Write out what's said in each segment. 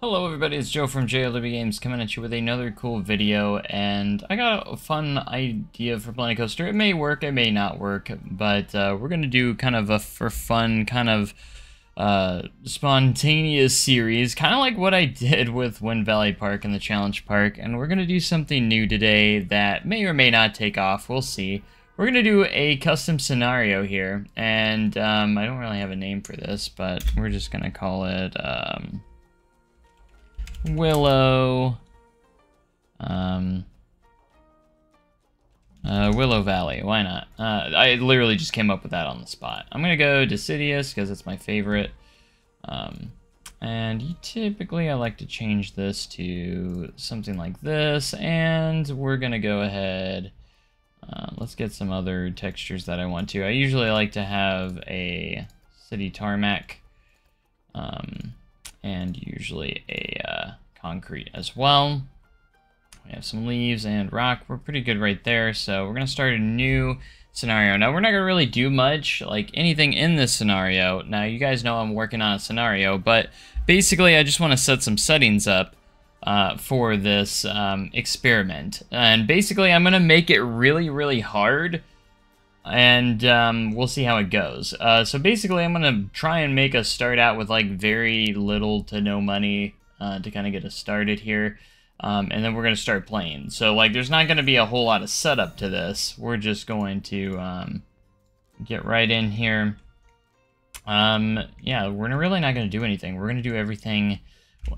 Hello everybody, it's Joe from JLW Games coming at you with another cool video, and I got a fun idea for Planet Coaster. It may work, it may not work, but we're going to do kind of a for fun, kind of spontaneous series, kind of like what I did with Wind Valley Park and the Challenge Park, and we're going to do something new today that may or may not take off, we'll see. We're going to do a custom scenario here, and I don't really have a name for this, but we're just going to call it... Willow Valley, why not? I literally just came up with that on the spot. I'm gonna go Deciduous because it's my favorite. And typically I like to change this to something like this, and we're gonna go ahead, let's get some other textures that I want to. I usually like to have a city tarmac, and usually a concrete as well. We have some leaves and rock. We're pretty good right there, so we're going to start a new scenario. Now, we're not going to really do much, like anything in this scenario. Now, you guys know I'm working on a scenario, but basically I just want to set some settings up for this experiment. And basically I'm going to make it really, really hard, and we'll see how it goes. So basically I'm gonna try and make us start out with like very little to no money to kind of get us started here, and then we're gonna start playing. So like there's not gonna be a whole lot of setup to this. We're just going to get right in here. Yeah, we're really not gonna do anything. We're gonna do everything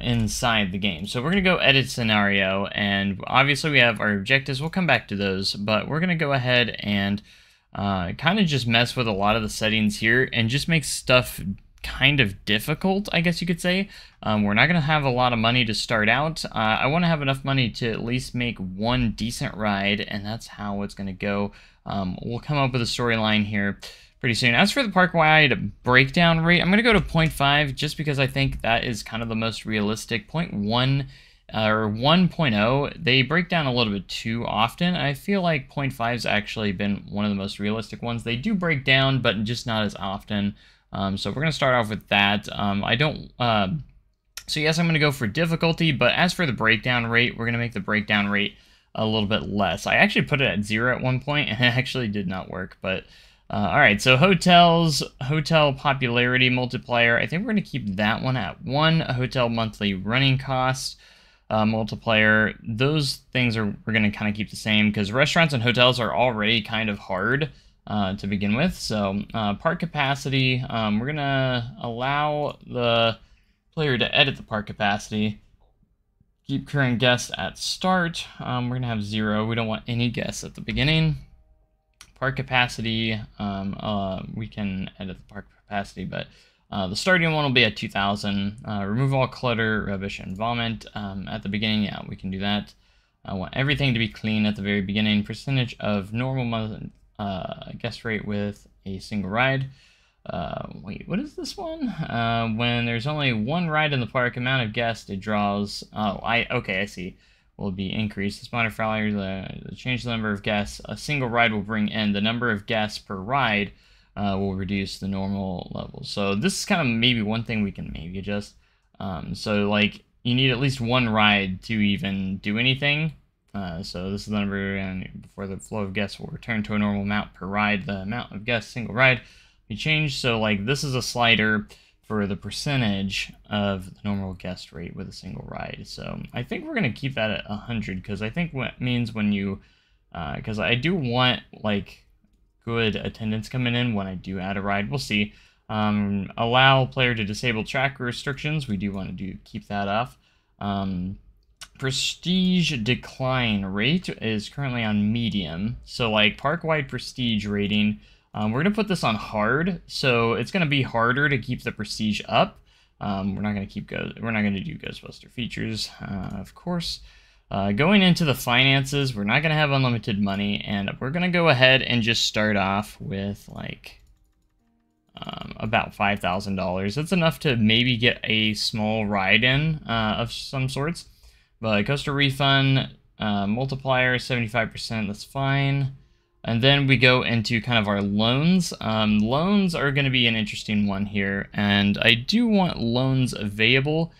inside the game. So we're gonna go edit scenario, and obviously we have our objectives. We'll come back to those, but we're gonna go ahead and kind of just mess with a lot of the settings here and just make stuff kind of difficult, I guess you could say. We're not going to have a lot of money to start out. I want to have enough money to at least make one decent ride, and that's how it's going to go. We'll come up with a storyline here pretty soon. As for the park-wide breakdown rate, I'm going to go to 0.5 just because I think that is kind of the most realistic. 0.1 or 1.0, they break down a little bit too often. I feel like 0.5's actually been one of the most realistic ones. They do break down, but just not as often. So we're going to start off with that. So yes, I'm going to go for difficulty, but as for the breakdown rate, we're going to make the breakdown rate a little bit less. I actually put it at 0 at one point, and it actually did not work, but... Alright, so hotel popularity multiplier, I think we're going to keep that one at 1. Hotel monthly running cost multiplier, those things we're going to kind of keep the same because restaurants and hotels are already kind of hard to begin with. So park capacity, we're going to allow the player to edit the park capacity. Keep current guests at start. We're going to have 0. We don't want any guests at the beginning. Park capacity, we can edit the park capacity, but the starting one will be at 2,000. Remove all clutter, rubbish, and vomit. At the beginning, yeah, we can do that. I want everything to be clean at the very beginning. Percentage of normal month guest rate with a single ride. Wait, what is this one? When there's only one ride in the park, amount of guests it draws. Oh, okay, I see. Will be increased. The spawner failure, change the number of guests a single ride will bring in. The number of guests per ride will reduce the normal levels. So this is kind of maybe one thing we can maybe adjust. So like you need at least one ride to even do anything. So this is the number, and before the flow of guests will return to a normal amount per ride, the amount of guests single ride be changed. So like this is a slider for the percentage of the normal guest rate with a single ride. So I think we're going to keep that at 100 because I think what means when you, because I do want like good attendance coming in when I do add a ride. We'll see. Allow player to disable track restrictions. We do want to keep that off. Prestige decline rate is currently on medium. So like park-wide prestige rating, we're going to put this on hard, so it's going to be harder to keep the prestige up. We're not going to do Ghostbuster features, of course. Going into the finances, we're not going to have unlimited money, and we're going to go ahead and just start off with like about $5,000. That's enough to maybe get a small ride in of some sorts. But coaster refund multiplier 75%, that's fine. And then we go into kind of our loans. Loans are going to be an interesting one here, and I do want loans available,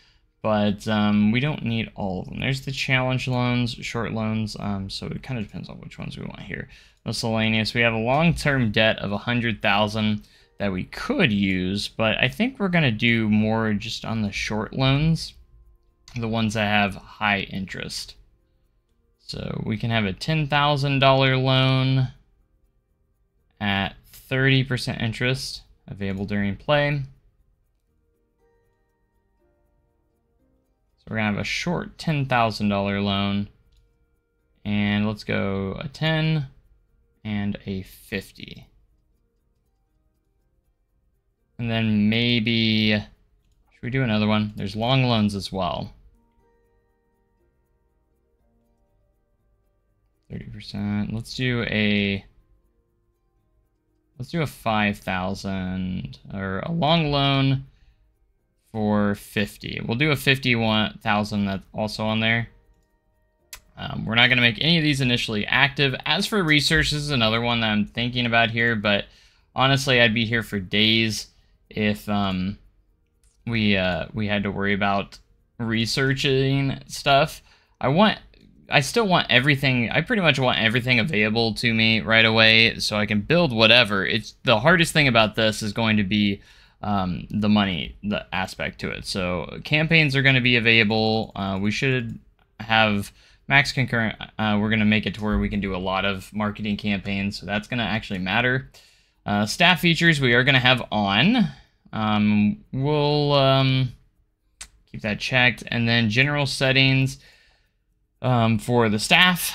but we don't need all of them. There's the challenge loans, short loans, so it kind of depends on which ones we want here. Miscellaneous, we have a long-term debt of 100,000 that we could use, but I think we're going to do more just on the short loans, the ones that have high interest. So we can have a $10,000 loan at 30% interest available during play. So we're going to have a short $10,000 loan, and let's go a 10 and a 50. And then maybe, should we do another one? There's long loans as well. 30%. Let's do a 5,000 or a long loan for 50. We'll do a 51,000 that's also on there. We're not going to make any of these initially active. As for research, this is another one that I'm thinking about here, but honestly, I'd be here for days if we had to worry about researching stuff. I still want everything. I pretty much want everything available to me right away so I can build whatever. It's the hardest thing about this is going to be the money, the aspect to it. So campaigns are going to be available. We should have max concurrent. We're going to make it to where we can do a lot of marketing campaigns, so that's going to actually matter. Staff features we are going to have on. We'll keep that checked. And then general settings. For the staff,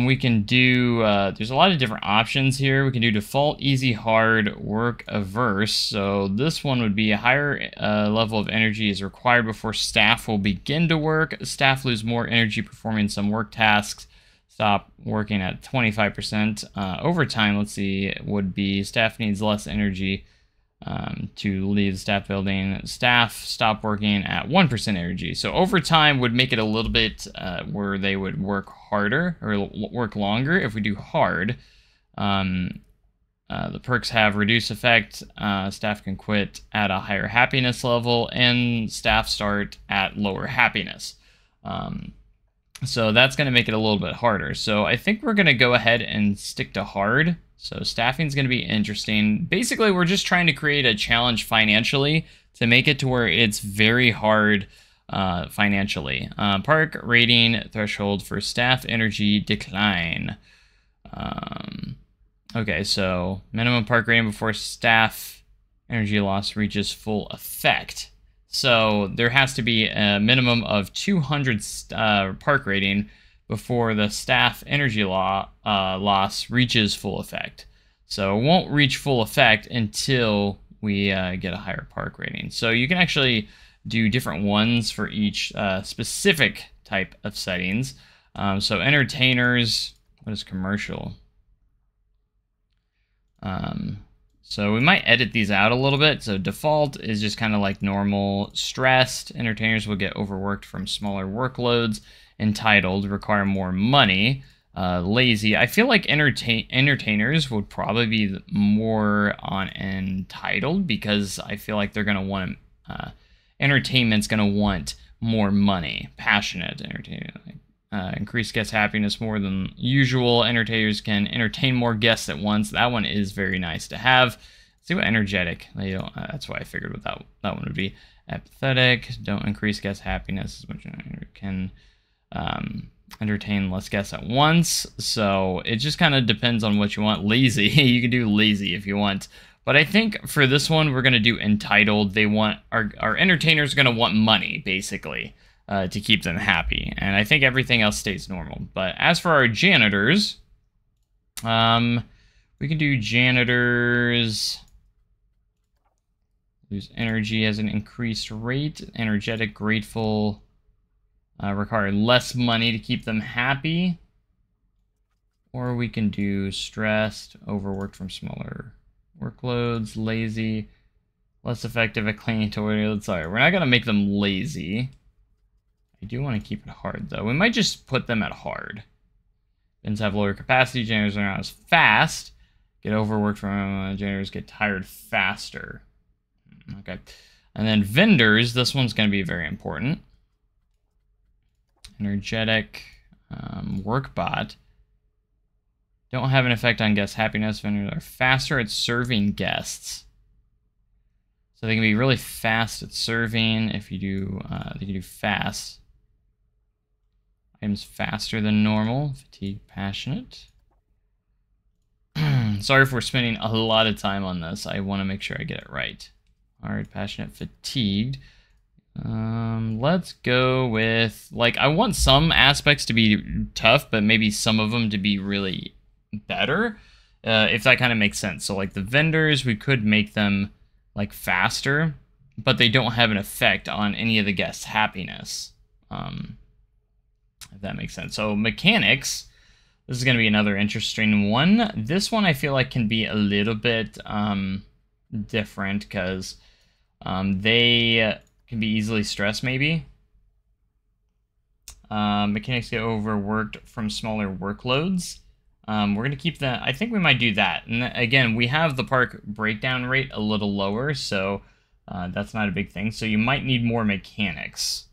we can do, there's a lot of different options here. We can do default, easy, hard, work, averse. So this one would be a higher level of energy is required before staff will begin to work. Staff lose more energy performing some work tasks. Stop working at 25%. Overtime, let's see, would be staff needs less energy to leave the staff building. Staff stop working at 1% energy. So overtime would make it a little bit where they would work harder or work longer. If we do hard, the perks have reduced effect. Staff can quit at a higher happiness level, and staff start at lower happiness. So that's going to make it a little bit harder. So I think we're going to go ahead and stick to hard. So staffing is going to be interesting. Basically, we're just trying to create a challenge financially to make it to where it's very hard financially. Park rating threshold for staff energy decline. Okay, so minimum park rating before staff energy loss reaches full effect. So there has to be a minimum of 200 park rating before the staff energy loss reaches full effect. So it won't reach full effect until we get a higher park rating. So you can actually do different ones for each specific type of settings. So entertainers, what is commercial? So we might edit these out a little bit. So default is just kind of like normal. Stressed, entertainers will get overworked from smaller workloads. Entitled, require more money. Lazy, I feel like entertainers would probably be more on entitled, because I feel like they're going to want, entertainment's going to want more money. Passionate, entertainment. Increase guest happiness more than usual. Entertainers can entertain more guests at once. That one is very nice to have. Let's see what energetic. They don't, that's why I figured what that one would be. Apathetic, don't increase guest happiness as much as can. Entertain less guests at once. So it just kind of depends on what you want. Lazy, you can do lazy if you want. But I think for this one, we're going to do entitled. They want, our entertainers are going to want money, basically, to keep them happy. And I think everything else stays normal. But as for our janitors, we can do janitors. Lose energy as an increased rate. Energetic, grateful. Require less money to keep them happy. Or we can do stressed, overworked from smaller workloads, lazy, less effective at cleaning toilets. Sorry, we're not going to make them lazy. I do want to keep it hard, though. We might just put them at hard. Bins have lower capacity, janitors are not as fast. Get overworked from janitors, get tired faster. Okay. And then vendors, this one's going to be very important. energetic, workbot. Don't have an effect on guest happiness. Vendors are faster at serving guests. So they can be really fast at serving if you do, they can do fast. Items faster than normal. Fatigue, passionate. Sorry if we're spending a lot of time on this. I want to make sure I get it right. Hard, passionate, fatigued. Let's go with, like, I want some aspects to be tough, but maybe some of them to be really better, if that kind of makes sense. So, like, the vendors, we could make them, like, faster, but they don't have an effect on any of the guests' happiness. If that makes sense. So, mechanics, this is going to be another interesting one. This one I feel like can be a little bit different, because they can be easily stressed, maybe. Mechanics get overworked from smaller workloads. We're going to keep that. I think we might do that. And again, we have the park breakdown rate a little lower, so that's not a big thing. So you might need more mechanics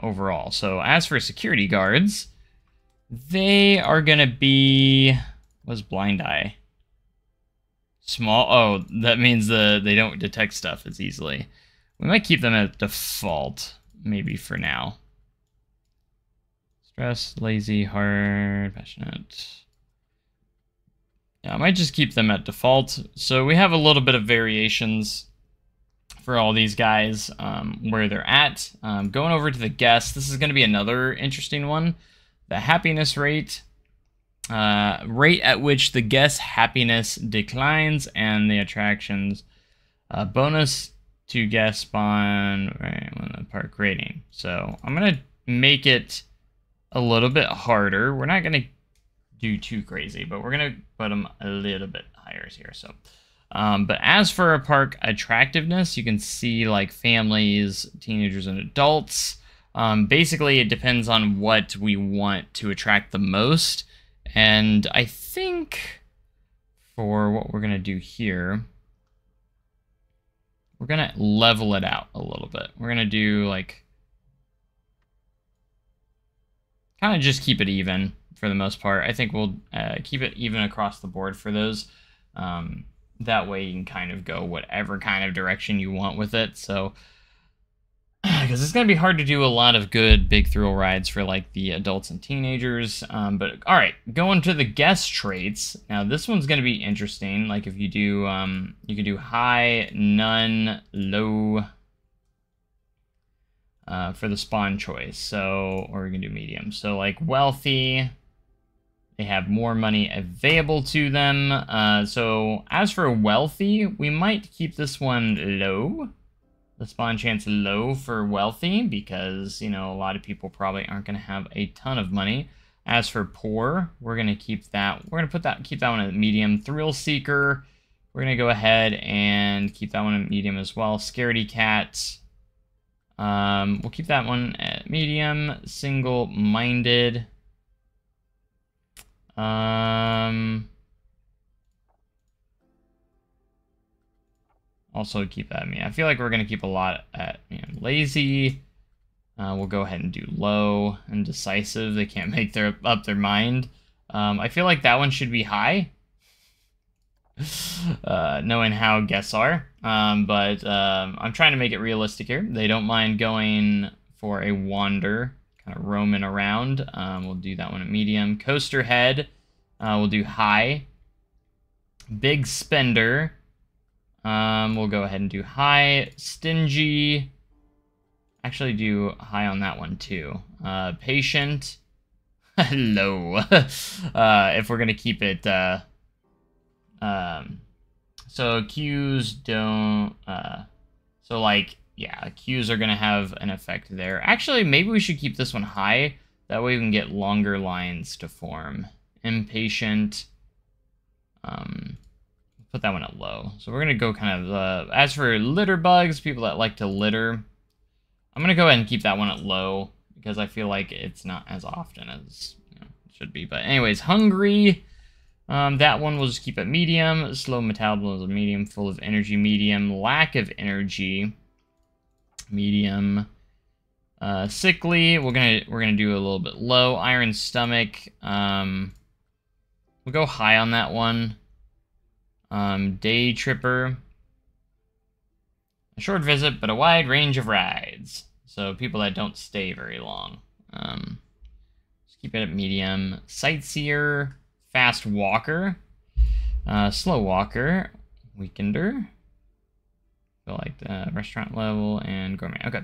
overall. So as for security guards, they are going to be... What's blind eye? Small. Oh, that means they don't detect stuff as easily. We might keep them at default, maybe for now. Stress, lazy, hard, passionate. Yeah, I might just keep them at default. So we have a little bit of variations for all these guys, where they're at. Going over to the guests, this is going to be another interesting one. The happiness rate. Rate at which the guest's happiness declines, and the attractions. Bonus to guest spawn right when the park rating. So I'm going to make it a little bit harder. We're not going to do too crazy, but we're going to put them a little bit higher here. So, but as for a park attractiveness, you can see like families, teenagers, and adults. Basically, it depends on what we want to attract the most. And I think for what we're going to do here, we're going to level it out a little bit. We're going to do like, kind of just keep it even for the most part. I think we'll keep it even across the board for those. That way you can kind of go whatever kind of direction you want with it. So, because it's going to be hard to do a lot of good big thrill rides for like the adults and teenagers. But all right, going to the guest traits. Now this one's going to be interesting. Like if you do, you can do high, none, low for the spawn choice. So, or you can do medium. So like wealthy, they have more money available to them. So as for wealthy, we might keep this one low. The spawn chance low for wealthy, because, you know, a lot of people probably aren't going to have a ton of money. As for poor, we're going to keep that. We're going to keep that one at medium. Thrill seeker, we're going to go ahead and keep that one at medium as well. Scaredy cat, we'll keep that one at medium. Single-minded, also keep that at me. I feel like we're going to keep a lot at lazy. We'll go ahead and do low. And decisive, they can't make up their mind. I feel like that one should be high. Knowing how guests are. But I'm trying to make it realistic here. They don't mind going for a wander, kind of roaming around. We'll do that one at medium. Coaster head, we'll do high. Big spender, we'll go ahead and do high. Stingy, actually do high on that one too. Patient, low. If we're gonna keep it, so queues don't, so like, yeah, queues are gonna have an effect there. Actually, maybe we should keep this one high. That way we can get longer lines to form. Impatient, put that one at low. So we're going to go kind of, as for litter bugs, people that like to litter, I'm going to go ahead and keep that one at low, because I feel like it's not as often as it should be. But anyways, hungry, that one we'll just keep at medium. Slow metabolism, medium. Full of energy, medium. Lack of energy, medium. Sickly, we're gonna do a little bit low. Iron stomach, we'll go high on that one. Day tripper, a short visit but a wide range of rides. So people that don't stay very long. Let's keep it at medium. Sightseer, fast walker, slow walker, weekender. Feel like the restaurant level and gourmet. Okay.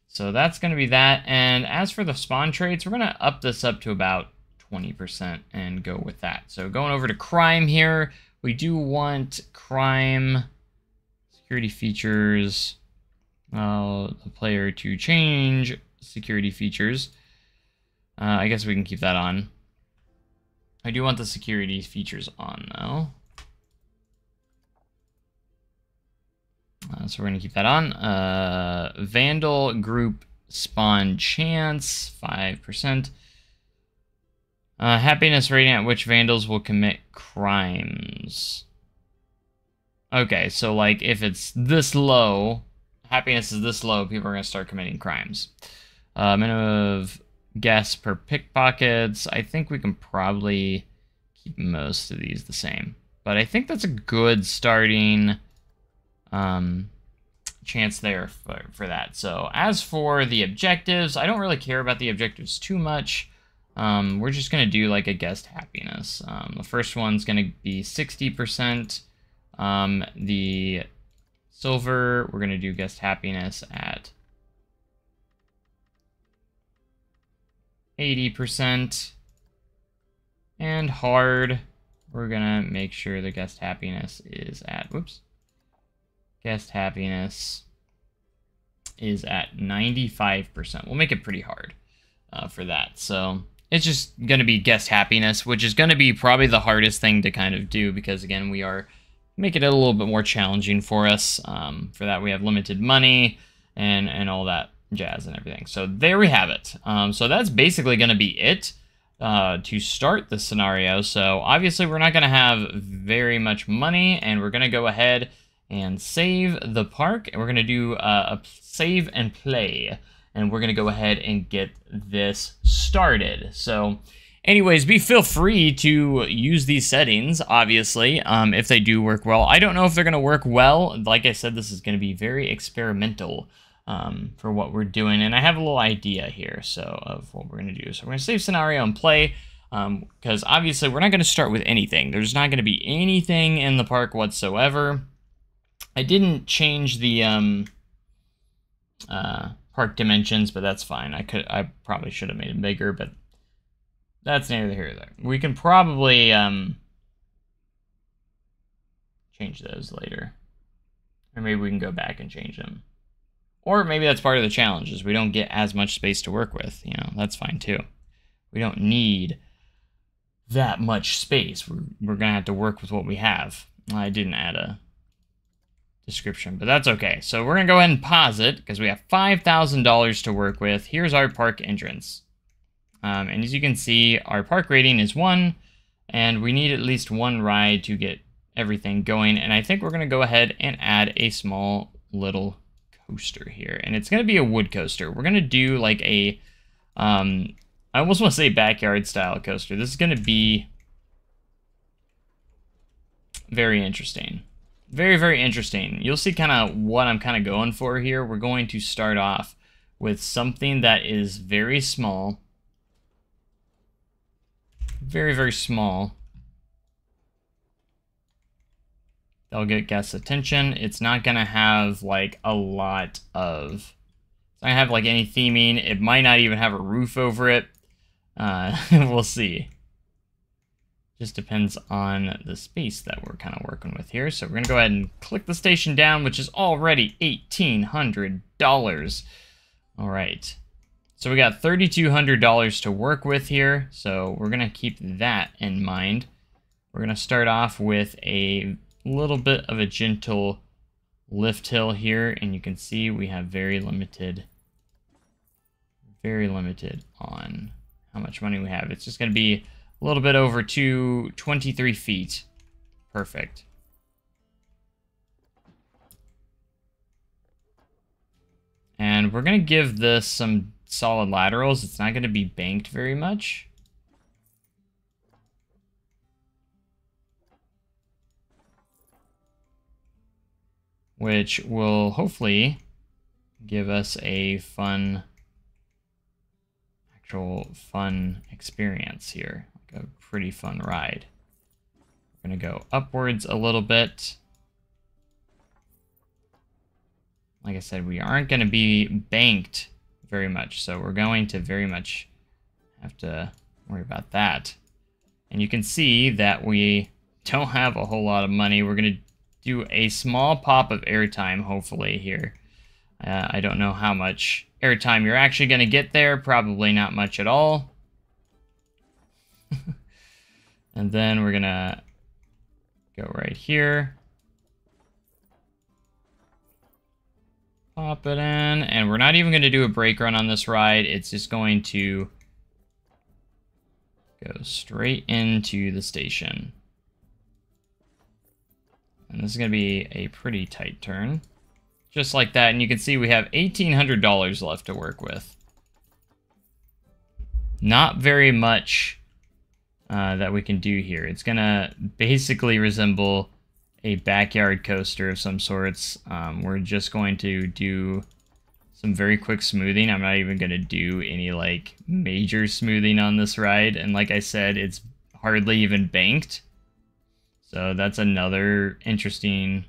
So that's going to be that. And as for the spawn traits, we're going to up this up to about 20% and go with that. So going over to crime here, we do want crime, security features, the player to change security features. I guess we can keep that on. I do want the security features on, though. So we're going to keep that on. Vandal group spawn chance, 5%. Happiness rating at which vandals will commit crimes. Okay, so like if it's this low, happiness is this low, people are going to start committing crimes. Minimum of guess per pickpockets. I think we can probably keep most of these the same. But I think that's a good starting chance there for that. So as for the objectives, I don't really care about the objectives too much. We're just going to do like a guest happiness. The first one's going to be 60%. The silver, we're going to do guest happiness at 80%. And hard, we're going to make sure the guest happiness is at, whoops. Guest happiness is at 95%. We'll make it pretty hard for that. So it's just going to be guest happiness, which is going to be probably the hardest thing to kind of do because, again, we are making it a little bit more challenging for us. For that, we have limited money and all that jazz and everything. So there we have it. So that's basically going to be it to start the scenario. So obviously, we're not going to have very much money, and we're going to go ahead and save the park, and we're going to do a save and play, and we're going to go ahead and get this started. So anyways, feel free to use these settings, obviously, if they do work well. I don't know if they're going to work well. Like I said, this is going to be very experimental for what we're doing, and I have a little idea here of what we're going to do. So we're going to save scenario and play, because obviously we're not going to start with anything. There's not going to be anything in the park whatsoever. I didn't change the park dimensions, but that's fine. I probably should have made it bigger, but that's neither here nor there. We can probably change those later. Or maybe we can go back and change them. Or maybe that's part of the challenge, is we don't get as much space to work with. You know, that's fine too. We don't need that much space. We're going to have to work with what we have. I didn't add a description, but that's okay. So we're going to go ahead and pause it because we have $5,000 to work with. Here's our park entrance. And as you can see, our park rating is 1, and we need at least 1 ride to get everything going. And I think we're going to go ahead and add a small little coaster here. And it's going to be a wood coaster. We're going to do like a, I almost want to say backyard style coaster. This is going to be very interesting. Very, very interesting. You'll see kind of what I'm kind of going for here. We're going to start off with something that is very small. Very, very small. They'll get guests' attention. It's not going to have like a lot of... It's not going to have like any theming. It might not even have a roof over it. We'll see. Just depends on the space that we're kind of working with here. So we're going to go ahead and click the station down, which is already $1,800. All right. So we got $3,200 to work with here. So we're going to keep that in mind. We're going to start off with a little bit of a gentle lift hill here. And you can see we have very limited on how much money we have. It's just going to be a little bit over 23 feet. Perfect. And we're going to give this some solid laterals. It's not going to be banked very much. Which will hopefully give us a actual fun experience here. Like a pretty fun ride. We're going to go upwards a little bit. Like I said, we aren't going to be banked very much, so we're going to very much have to worry about that. And you can see that we don't have a whole lot of money. We're going to do a small pop of airtime, hopefully, here. I don't know how much airtime you're actually going to get there. Probably not much at all. And then we're going to go right here. Pop it in, and we're not even going to do a brake run on this ride. It's just going to go straight into the station. And this is going to be a pretty tight turn. Just like that, and you can see we have $1,800 left to work with. Not very much that we can do here. It's going to basically resemble a backyard coaster of some sorts. We're just going to do some very quick smoothing. I'm not even going to do any like major smoothing on this ride. And like I said, it's hardly even banked. So that's another interesting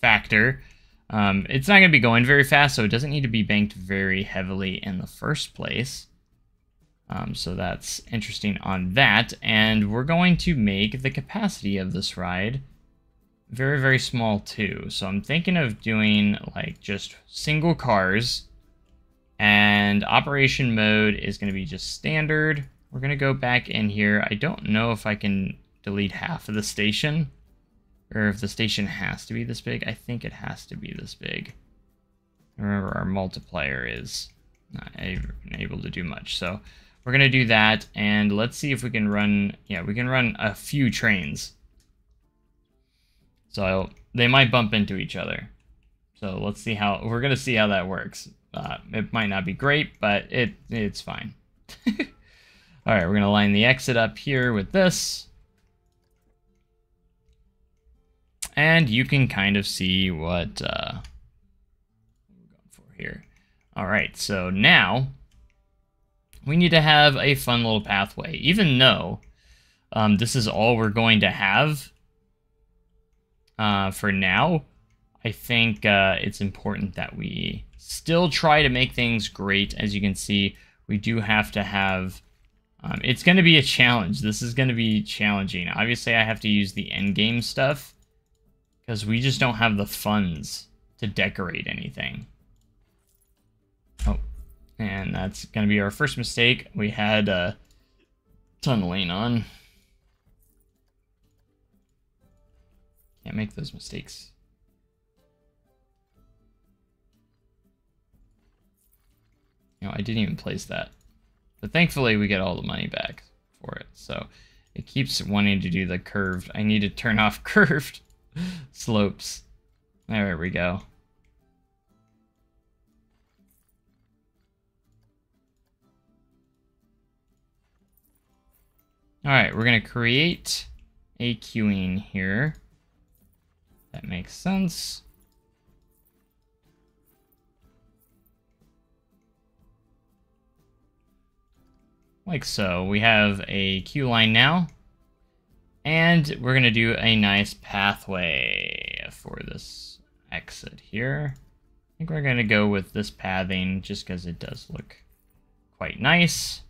factor. It's not going to be going very fast, so it doesn't need to be banked very heavily in the first place. So that's interesting on that. And we're going to make the capacity of this ride very, very small too. So I'm thinking of doing like just single cars, and operation mode is going to be just standard. We're going to go back in here. I don't know if I can delete half of the station, or if the station has to be this big. I think it has to be this big. Remember, our multiplier is not able to do much. So we're going to do that, and let's see if we can run, yeah, we can run a few trains. So they might bump into each other. So let's see how, we're going to see how that works. It might not be great, but it's fine. All right, we're going to line the exit up here with this. And you can kind of see what we're going for here. All right, so now we need to have a fun little pathway. Even though this is all we're going to have for now, I think it's important that we still try to make things great. As you can see, we do have to have... it's going to be a challenge. This is going to be challenging. Obviously, I have to use the endgame stuff, because we just don't have the funds to decorate anything. Oh, and that's going to be our first mistake. We had tunneling on. Can't make those mistakes. You know, I didn't even place that. But thankfully, we get all the money back for it. So it keeps wanting to do the curved. I need to turn off curved slopes. There we go. All right, we're going to create a queuing here. That makes sense. Like so. We have a queue line now. And we're going to do a nice pathway for this exit here. I think we're going to go with this pathing just because it does look quite nice.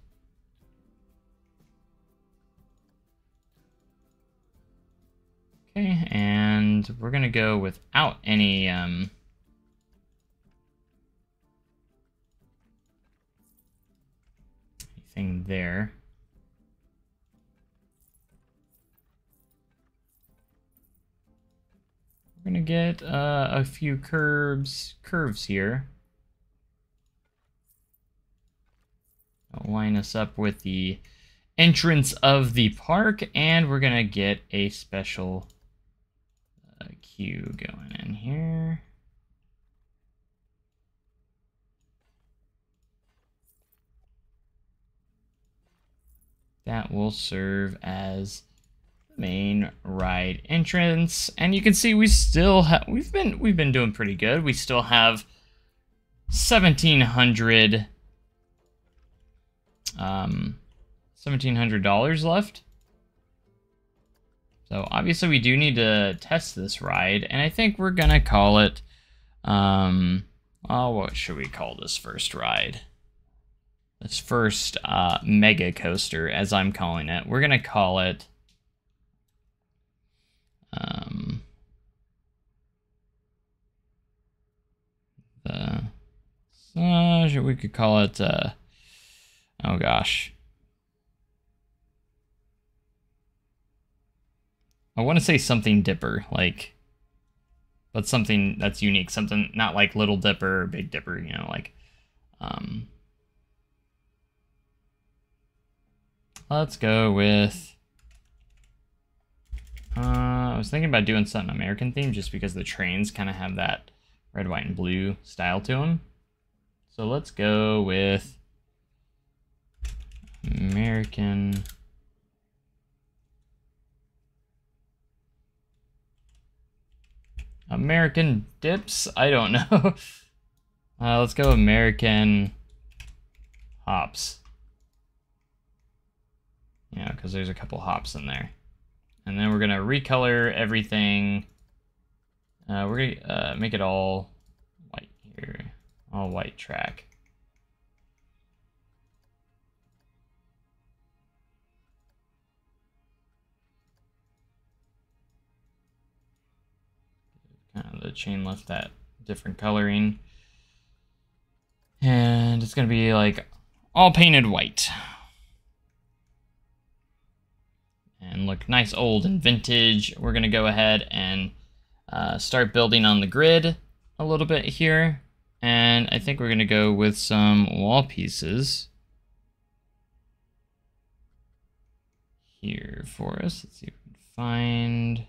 Okay, and we're going to go without any anything there. We're going to get a few curves here. I'll line us up with the entrance of the park, and we're going to get a special queue going in here. that will serve as the main ride entrance. And you can see we still have we've been doing pretty good. We still have 1,700 $1,700 left. So obviously we do need to test this ride, and I think we're gonna call it, oh, what should we call this first ride? This first mega coaster, as I'm calling it. We're gonna call it, we could call it, oh gosh. I want to say something Dipper, like, but something that's unique, something not like Little Dipper or Big Dipper, you know, like, let's go with, I was thinking about doing something American themed just because the trains kind of have that red, white, and blue style to them. So let's go with American dips? I don't know. Let's go American hops. Yeah, because there's a couple hops in there. And then we're going to recolor everything. We're going to make it all white here. All white track. Kind of the chain left that different coloring. And it's going to be like all painted white. And look nice, old, and vintage. We're going to go ahead and start building on the grid a little bit here. And I think we're going to go with some wall pieces here for us. Let's see if we can find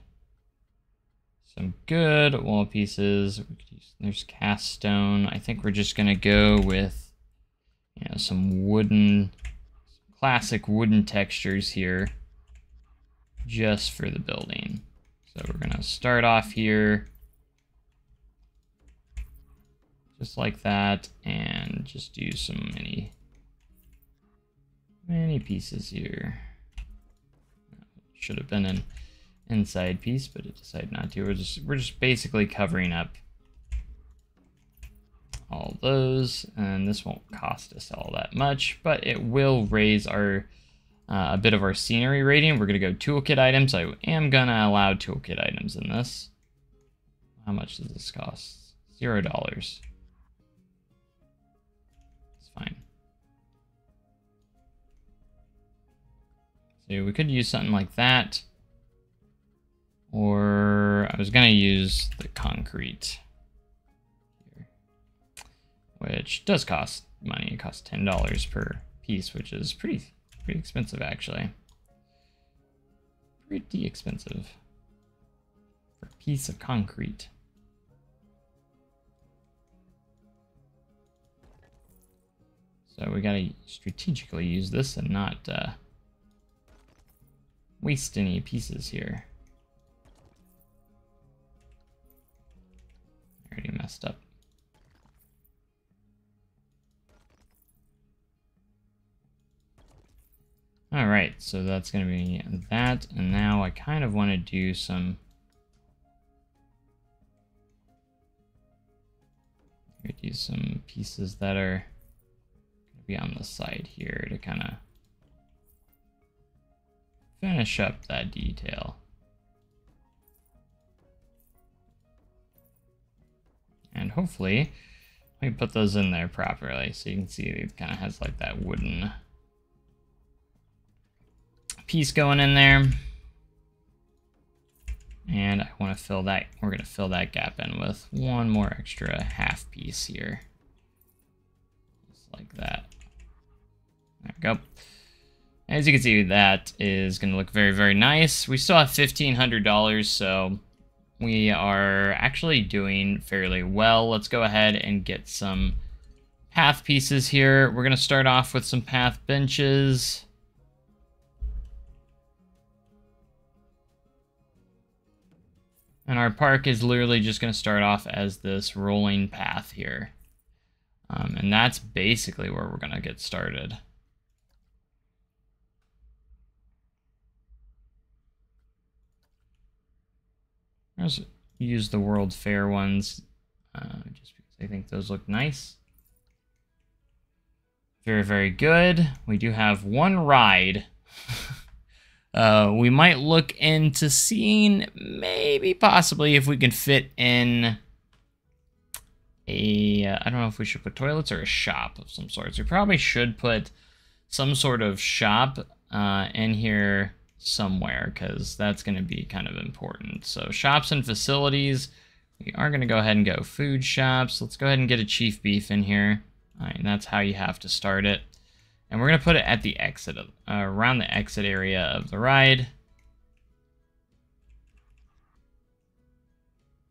some good wall pieces. We could use, there's cast stone. I think we're just going to go with, you know, some wooden, classic wooden textures here just for the building. So we're going to start off here just like that, and just do some many pieces here. Should have been an inside piece, but it decided not to. We're just basically covering up all those, and this won't cost us all that much, but it will raise our a bit of our scenery rating. We're gonna go toolkit items. I am gonna allow toolkit items in this. How much does this cost? $0. Fine. So we could use something like that. Or I was going to use the concrete here, which does cost money. It costs $10 per piece, which is pretty expensive actually. Pretty expensive for a piece of concrete. So we gotta strategically use this and not waste any pieces here. I already messed up. Alright, so that's gonna be that, and now I kind of want to do some pieces that are be on the side here to kind of finish up that detail. And hopefully we put those in there properly so you can see it kind of has like that wooden piece going in there. And I want to fill that, we're going to fill that gap in with one more extra half piece here. Just like that. There we go. As you can see, that is going to look very, very nice. We still have $1,500, so we are actually doing fairly well. Let's go ahead and get some path pieces here. We're going to start off with some path benches. And our park is literally just going to start off as this rolling path here. And that's basically where we're going to get started. Let's use the World Fair ones just because I think those look nice. Very, very good. We do have one ride. We might look into seeing maybe possibly if we can fit in a, I don't know if we should put toilets or a shop of some sorts. We probably should put some sort of shop in here somewhere because that's going to be kind of important. So shops and facilities, we are going to go ahead and go food shops. Let's go ahead and get a chief beef in here. All right, and that's how you have to start it. And we're going to put it at the exit, of, around the exit area of the ride.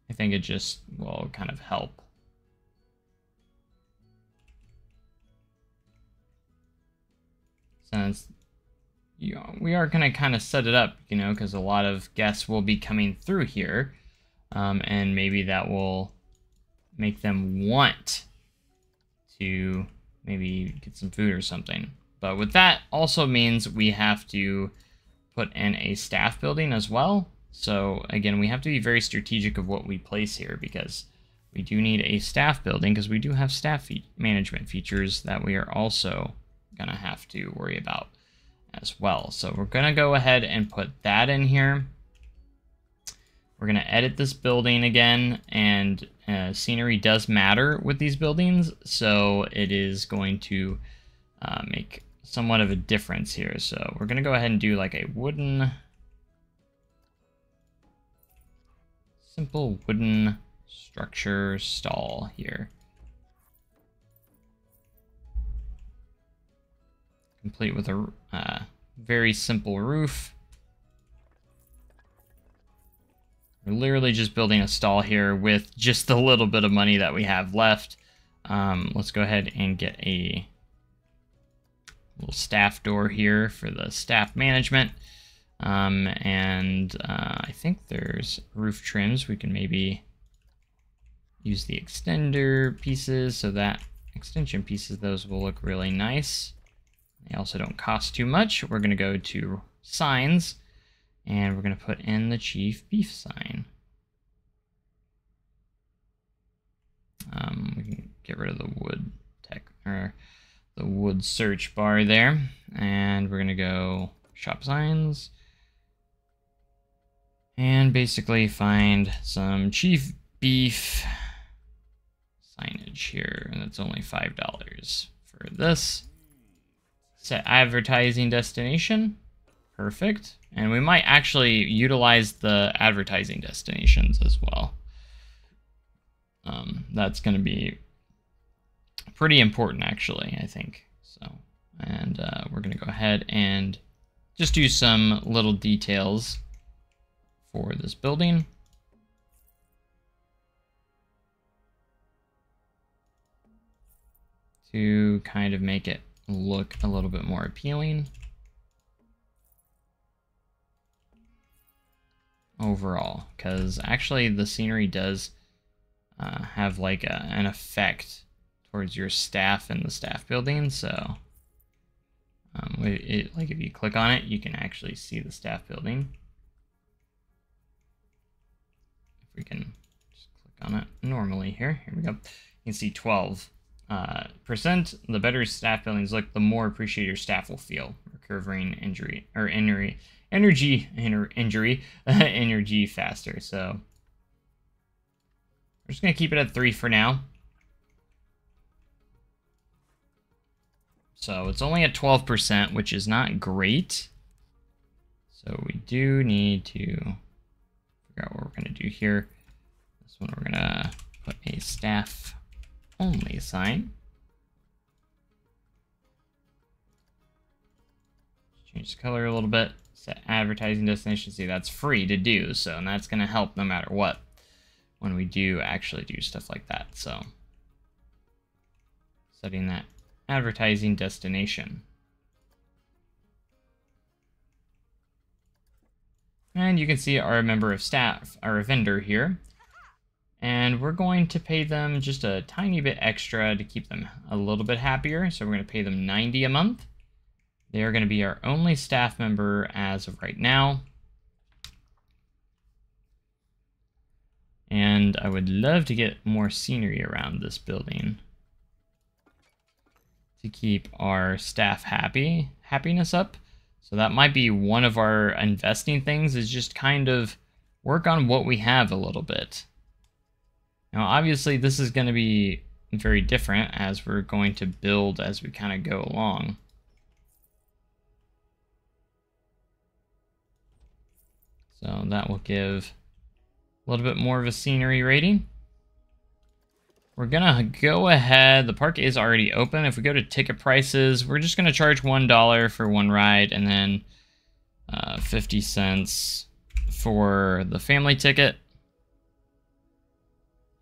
I think it just will kind of help. Since we are going to kind of set it up, you know, because a lot of guests will be coming through here. And maybe that will make them want to maybe get some food or something. But with that also means we have to put in a staff building as well. So again, we have to be very strategic of what we place here because we do need a staff building because we do have staff management features that we are also gonna have to worry about as well. So we're gonna go ahead and put that in here. We're going to edit this building again, and scenery does matter with these buildings, so it is going to make somewhat of a difference here. So we're going to go ahead and do like a simple wooden structure stall here. Complete with a very simple roof. We're literally just building a stall here with just the little bit of money that we have left. Let's go ahead and get a little staff door here for the staff management. I think there's roof trims. We can maybe use the extender pieces so that extension pieces, those will look really nice. They also don't cost too much. We're going to go to signs. And we're going to put in the chief beef sign. We can get rid of the wood or the wood search bar there. And we're going to go shop signs. And basically find some chief beef signage here. And it's only $5 for this. Set advertising destination. Perfect. And we might actually utilize the advertising destinations as well. That's going to be pretty important, actually, I think. So, and we're going to go ahead and just do some little details for this building. To kind of make it look a little bit more appealing. Overall, because actually the scenery does have like an effect towards your staff in the staff building. So like if you click on it, you can actually see the staff building. If we can just click on it normally here we go. You can see 12%. The better staff buildings look, the more appreciated your staff will feel. Recovering energy faster. So we're just gonna keep it at 3 for now. So it's only at 12%, which is not great. So we do need to figure out what we're gonna do here. This one we're gonna put a staff only sign. Change the color a little bit. Set advertising destination. See, that's free to do, so and that's going to help no matter what when we do actually do stuff like that. So setting that advertising destination. And you can see our member of staff, our vendor here. And we're going to pay them just a tiny bit extra to keep them a little bit happier. So we're going to pay them $90 a month. They are going to be our only staff member as of right now. And I would love to get more scenery around this building to keep our staff happiness up. So that might be one of our investing things, is just kind of work on what we have a little bit. Now, obviously, this is going to be very different as we're going to build as we kind of go along. So that will give a little bit more of a scenery rating. We're going to go ahead. The park is already open. If we go to ticket prices, we're just going to charge $1 for one ride and then 50 cents for the family ticket.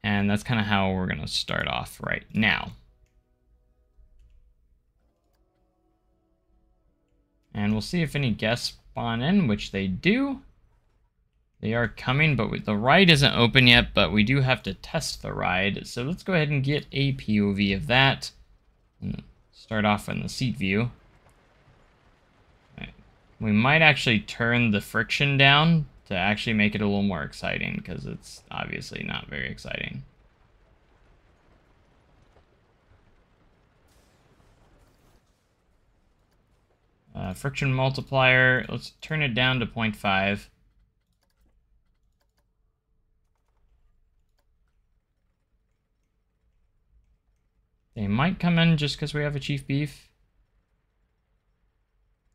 And that's kind of how we're going to start off right now. And we'll see if any guests spawn in, which they do. They are coming, but the ride isn't open yet, but we do have to test the ride. So let's go ahead and get a POV of that. And start off in the seat view. Right. We might actually turn the friction down to actually make it a little more exciting, because it's obviously not very exciting. Friction multiplier, let's turn it down to 0.5. They might come in just because we have a Chief Beef.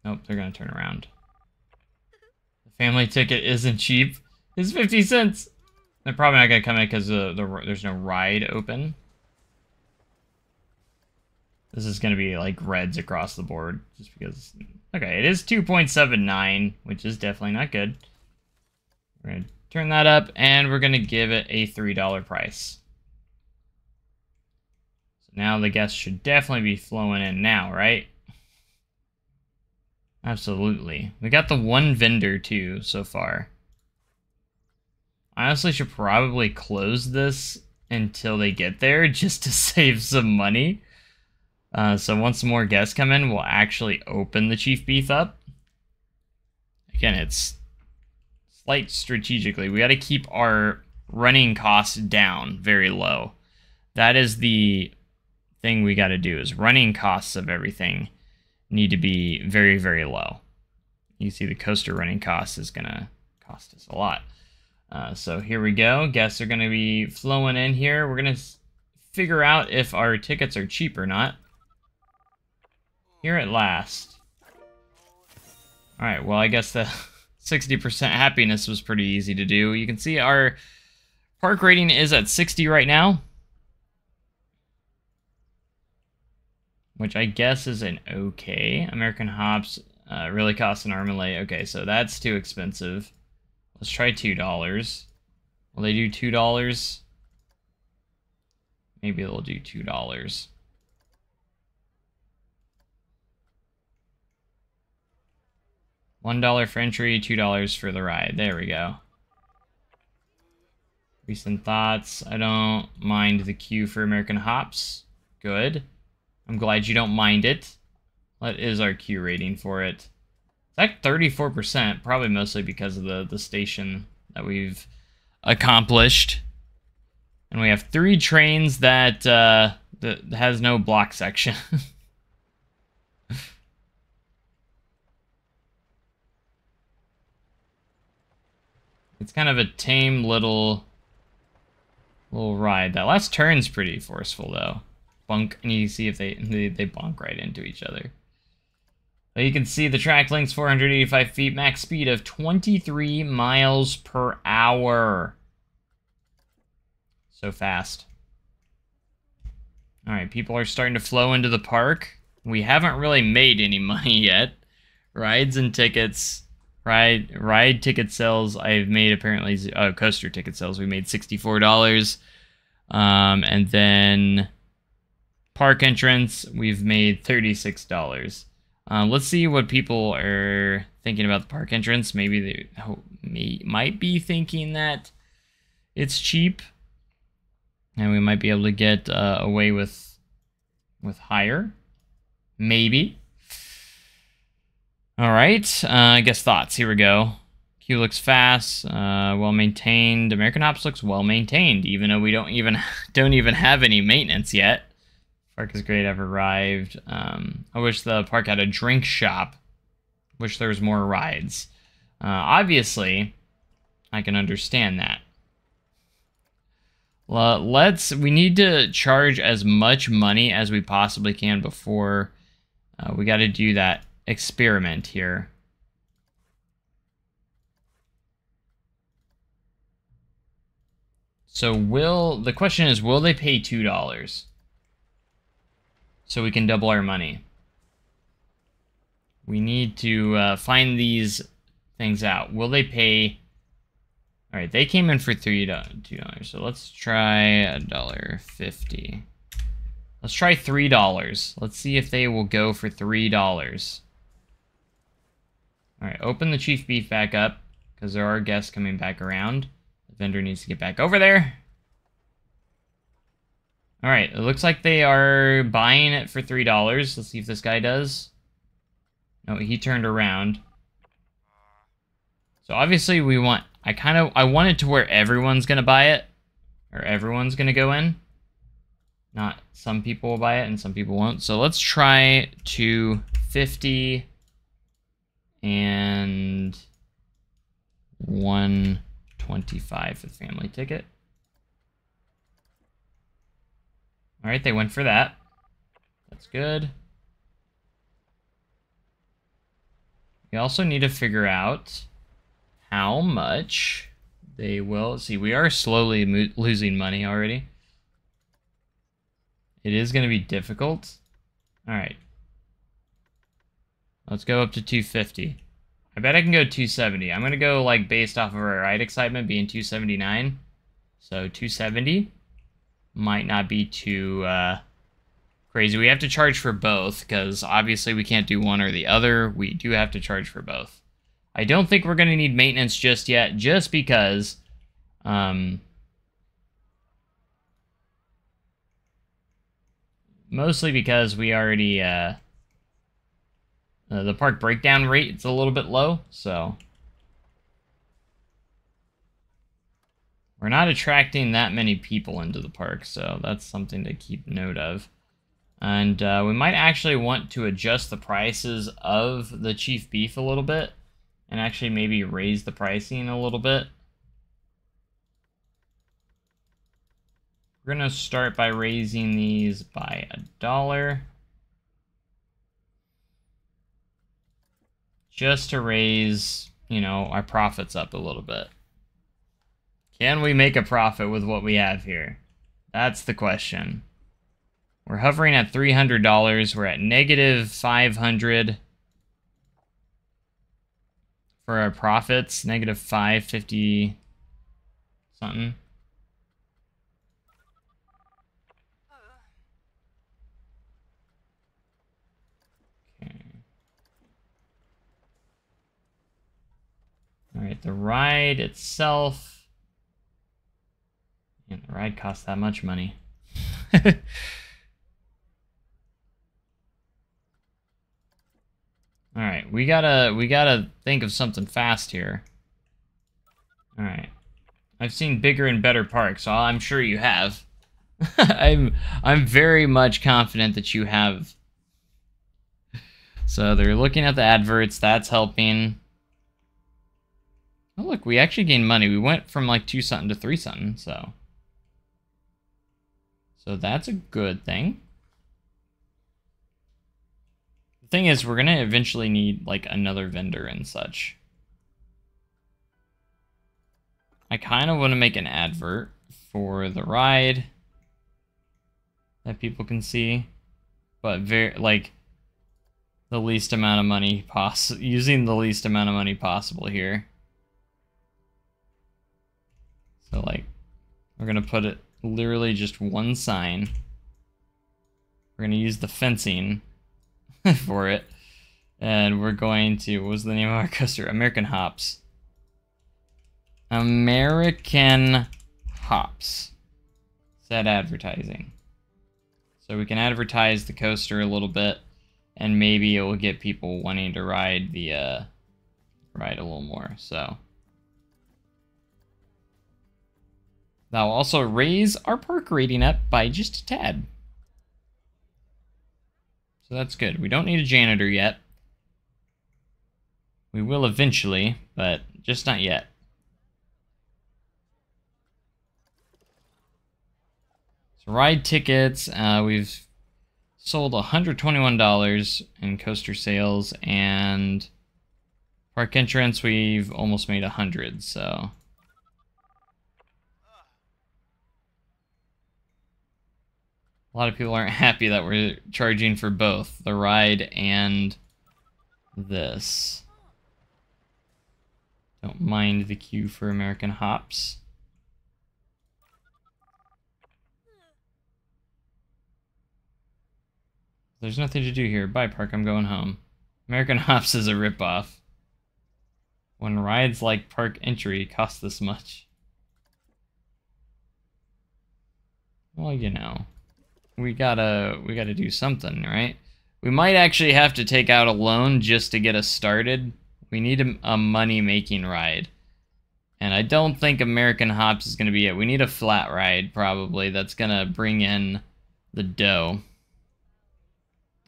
Nope, they're going to turn around. The family ticket isn't cheap. It's 50 cents. They're probably not going to come in because there's no ride open. This is going to be like reds across the board just because... Okay, it is 2.79, which is definitely not good. We're going to turn that up, and we're going to give it a $3 price. So now the guests should definitely be flowing in now, right? Absolutely. We got the one vendor, too, so far. I honestly should probably close this until they get there, just to save some money. So once more guests come in, we'll actually open the Chief Beef up. Again, it's slight strategically. We got to keep our running costs down very low. That is the thing we got to do, is running costs of everything need to be very, very low. You see the coaster running cost is going to cost us a lot. So here we go. Guests are going to be flowing in here. We're going to figure out if our tickets are cheap or not. Here at last. Alright, well, I guess the 60% happiness was pretty easy to do. You can see our park rating is at 60 right now, which I guess is an okay. American Hops really costs an arm and leg. Okay, so that's too expensive. Let's try $2. Will they do $2? Maybe they'll do $2. $1 for entry, $2 for the ride. There we go. Recent thoughts. I don't mind the queue for American Hops. Good. I'm glad you don't mind it. What is our queue rating for it? It's like 34%, probably mostly because of the station that we've accomplished. And we have 3 trains that has no block section. It's kind of a tame little ride. That last turn's pretty forceful, though. Bunk, and you see if they bonk right into each other. But you can see the track length's 485 feet, max speed of 23 miles per hour. So fast. Alright, people are starting to flow into the park. We haven't really made any money yet. Rides and tickets. Ride ticket sales, I've made apparently, coaster ticket sales, we made $64. And then park entrance, we've made $36. Let's see what people are thinking about the park entrance. Maybe they might be thinking that it's cheap, and we might be able to get away with higher. Maybe. All right. I guess thoughts. Here we go. Queue looks fast, well maintained. American Hops looks well maintained, even though we don't even have any maintenance yet. Park is great. I've arrived. I wish the park had a drink shop. Wish there was more rides. Obviously, I can understand that. We need to charge as much money as we possibly can before we got to do that experiment here. So the question is, will they pay $2 so we can double our money? We need to find these things out. Will they pay? All right, they came in for $2. So let's try $1.50. Let's try $3. Let's see if they will go for $3. All right, open the Chief Beef back up because there are guests coming back around. The vendor needs to get back over there. All right, it looks like they are buying it for $3. Let's see if this guy does. No, he turned around. So obviously we want, I want it to where everyone's gonna buy it, or everyone's gonna go in. Not some people will buy it and some people won't. So let's try $2.50 and $1.25 for the family ticket. All right, they went for that. That's good. We also need to figure out how much they will. See, we are slowly losing money already. It is going to be difficult. All right. Let's go up to $2.50. I bet I can go $2.70. I'm going to go like based off of our ride excitement being $2.79. So $2.70 might not be too crazy. We have to charge for both because obviously we can't do one or the other. We do have to charge for both. I don't think we're going to need maintenance just yet, just because mostly because we already the park breakdown rate is a little bit low, so we're not attracting that many people into the park, so that's something to keep note of. And we might actually want to adjust the prices of the Chief Beef a little bit, and actually maybe raise the pricing a little bit. We're going to start by raising these by $1. Just to raise, you know, our profits up a little bit. Can we make a profit with what we have here? That's the question. We're hovering at $300. We're at negative 500 for our profits. Negative 550 something. Alright, the ride itself. And the ride costs that much money. Alright, we gotta think of something fast here. Alright. I've seen bigger and better parks, so I'm sure you have. I'm very much confident that you have. So they're looking at the adverts, that's helping. Oh look, we actually gained money. We went from like 2 something to 3 something, so that's a good thing. The thing is, we're gonna eventually need like another vendor and such. I kind of want to make an advert for the ride that people can see, but like the least amount of money using the least amount of money possible here. So like, we're gonna put it literally just one sign. We're gonna use the fencing for it. And we're going to, what was the name of our coaster? American Hops. American Hops. Set advertising. So we can advertise the coaster a little bit, and maybe it will get people wanting to ride the ride a little more. So that will also raise our park rating up by just a tad. So that's good. We don't need a janitor yet. We will eventually, but just not yet. So ride tickets, we've sold $121 in coaster sales, and park entrance we've almost made 100, so a lot of people aren't happy that we're charging for both the ride and this. Don't mind the queue for American Hops. There's nothing to do here. Bye, park. I'm going home. American Hops is a ripoff. When rides like park entry cost this much. Well, you know, we gotta do something, right? We might actually have to take out a loan just to get us started. We need a money-making ride. And I don't think American Hops is going to be it. We need a flat ride, probably, that's going to bring in the dough.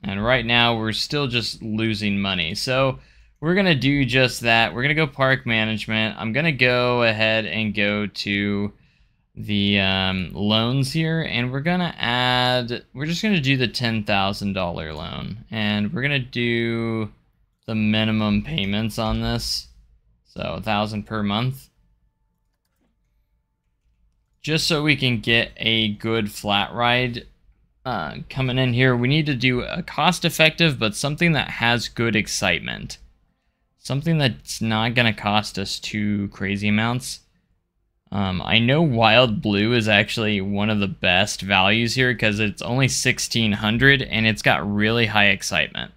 And right now, we're still just losing money. So we're going to do just that. We're going to go park management. I'm going to go ahead and go to the loans here. And we're going to add... We're just going to do the $10,000 loan. And we're going to do the minimum payments on this. So $1,000 per month. Just so we can get a good flat ride coming in here. We need to do a cost-effective, but something that has good excitement. Something that's not going to cost us too crazy amounts. I know Wild Blue is actually one of the best values here because it's only $1,600 and it's got really high excitement.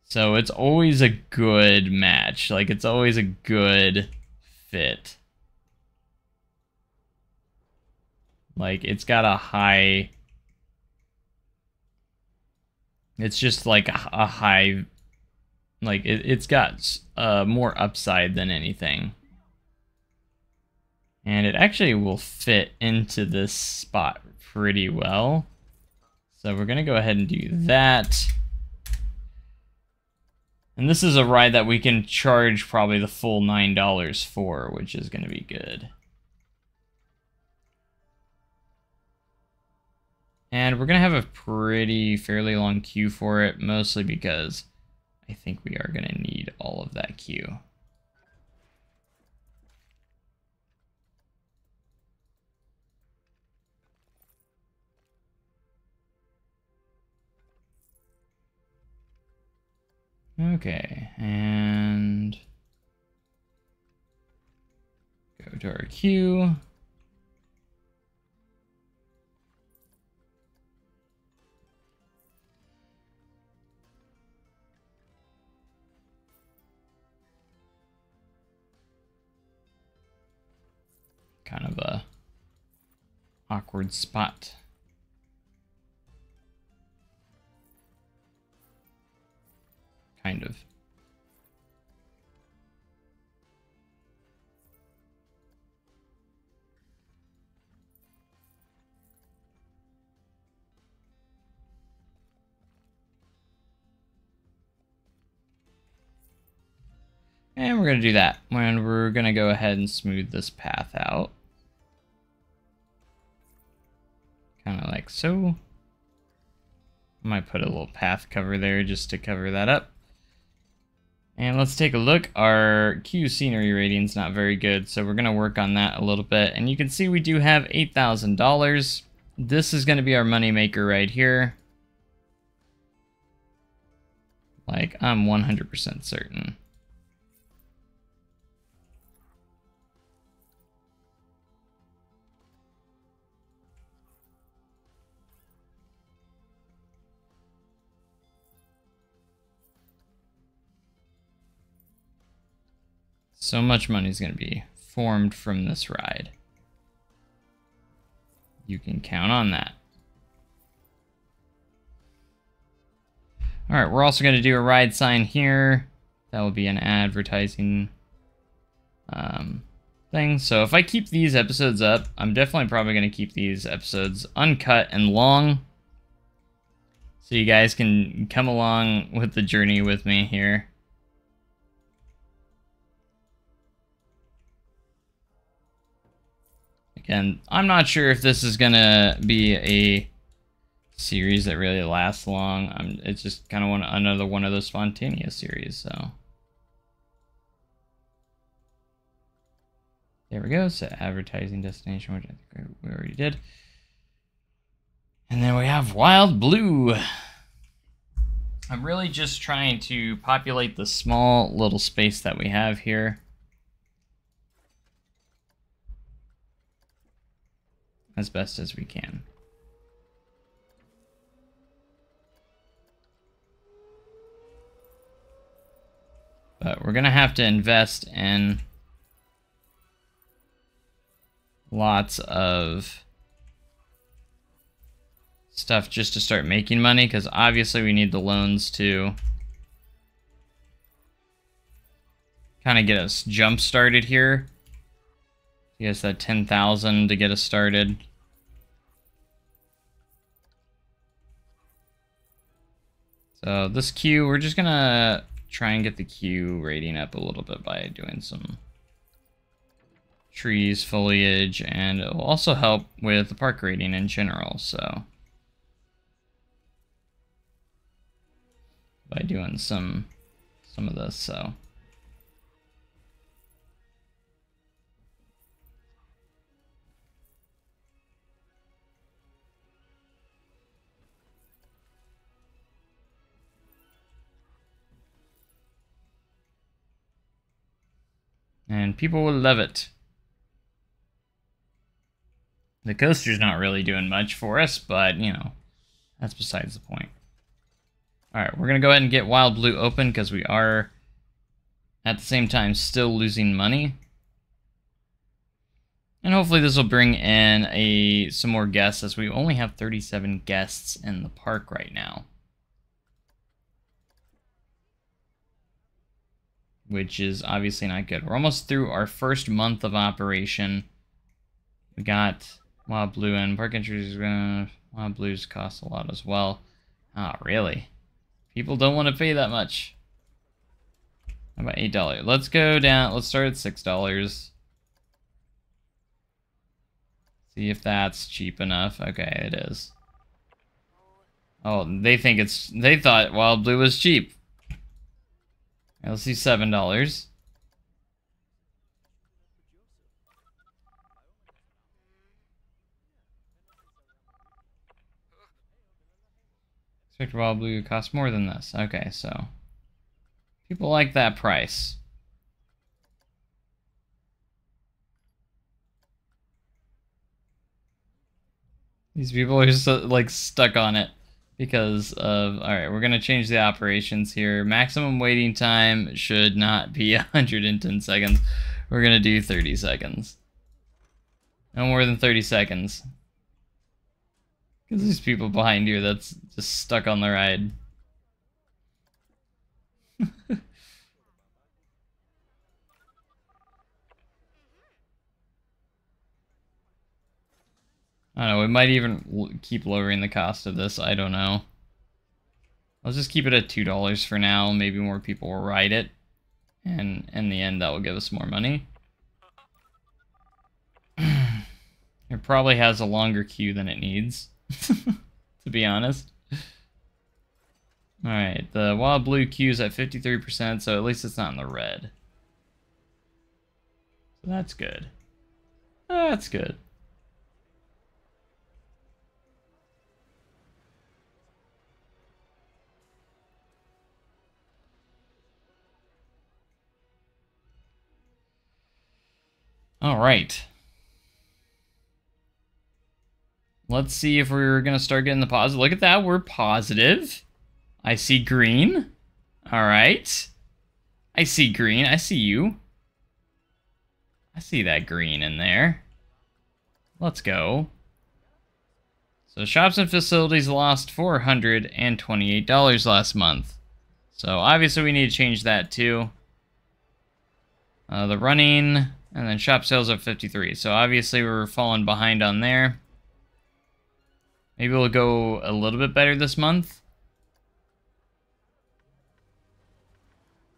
So it's always a good match. Like, it's always a good fit. Like, it's got a high... It's just like a high... Like, it's got more upside than anything. And it actually will fit into this spot pretty well. So we're going to go ahead and do that. And this is a ride that we can charge probably the full $9 for, which is going to be good. And we're going to have a fairly long queue for it, mostly because I think we are going to need all of that queue. Okay, and go to our queue. Kind of a awkward spot. Kind of. And we're going to do that. And we're going to go ahead and smooth this path out. Kind of like so. I might put a little path cover there just to cover that up. And let's take a look. Our queue scenery rating's not very good, so we're going to work on that a little bit. And you can see we do have $8,000. This is going to be our moneymaker right here. Like, I'm 100% certain. So much money is going to be formed from this ride. You can count on that. All right, we're also going to do a ride sign here. That will be an advertising thing. So if I keep these episodes up, I'm definitely probably going to keep these episodes uncut and long, so you guys can come along with the journey with me here. Again, I'm not sure if this is going to be a series that really lasts long. It's just kind of another one of those spontaneous series, so. There we go, set advertising destination, which I think we already did. And then we have Wild Blue. I'm really just trying to populate the small little space that we have here. As best as we can. But we're gonna have to invest in lots of stuff just to start making money, because obviously we need the loans to kind of get us jump started here. I guess that 10,000 to get us started. So this queue, we're just gonna try and get the queue rating up a little bit by doing some trees, foliage, and it will also help with the park rating in general, so by doing some of this, so and people will love it. The coaster's not really doing much for us, but, you know, that's besides the point. Alright, we're going to go ahead and get Wild Blue open, because we are, at the same time, still losing money. And hopefully this will bring in some more guests, as we only have 37 guests in the park right now. Which is obviously not good. We're almost through our first month of operation. We got Wild Blue and park entries. Wild Blues cost a lot as well. Oh, really? People don't want to pay that much. How about $8? Let's go down. Let's start at $6. See if that's cheap enough. Okay, it is. Oh, they thought Wild Blue was cheap. Let's see, $7. Expect Wild Blue to cost more than this. Okay, so people like that price. These people are so, like, stuck on it because of... Alright, we're going to change the operations here. Maximum waiting time should not be 110 seconds. We're going to do 30 seconds. No more than 30 seconds. Because there's people behind you that's just stuck on the ride. I don't know, we might even keep lowering the cost of this, I don't know. Let's just keep it at $2 for now, maybe more people will ride it. And in the end, that will give us more money. It probably has a longer queue than it needs, to be honest. Alright, the Wild Blue queue is at 53%, so at least it's not in the red. So that's good. That's good. Alright. Let's see if we're going to start getting the positive. Look at that, we're positive. I see green. Alright. I see green, I see you. I see that green in there. Let's go. So shops and facilities lost $428 last month. So obviously we need to change that too. The running, and then shop sales of 53. So obviously we're falling behind on there. Maybe we'll go a little bit better this month.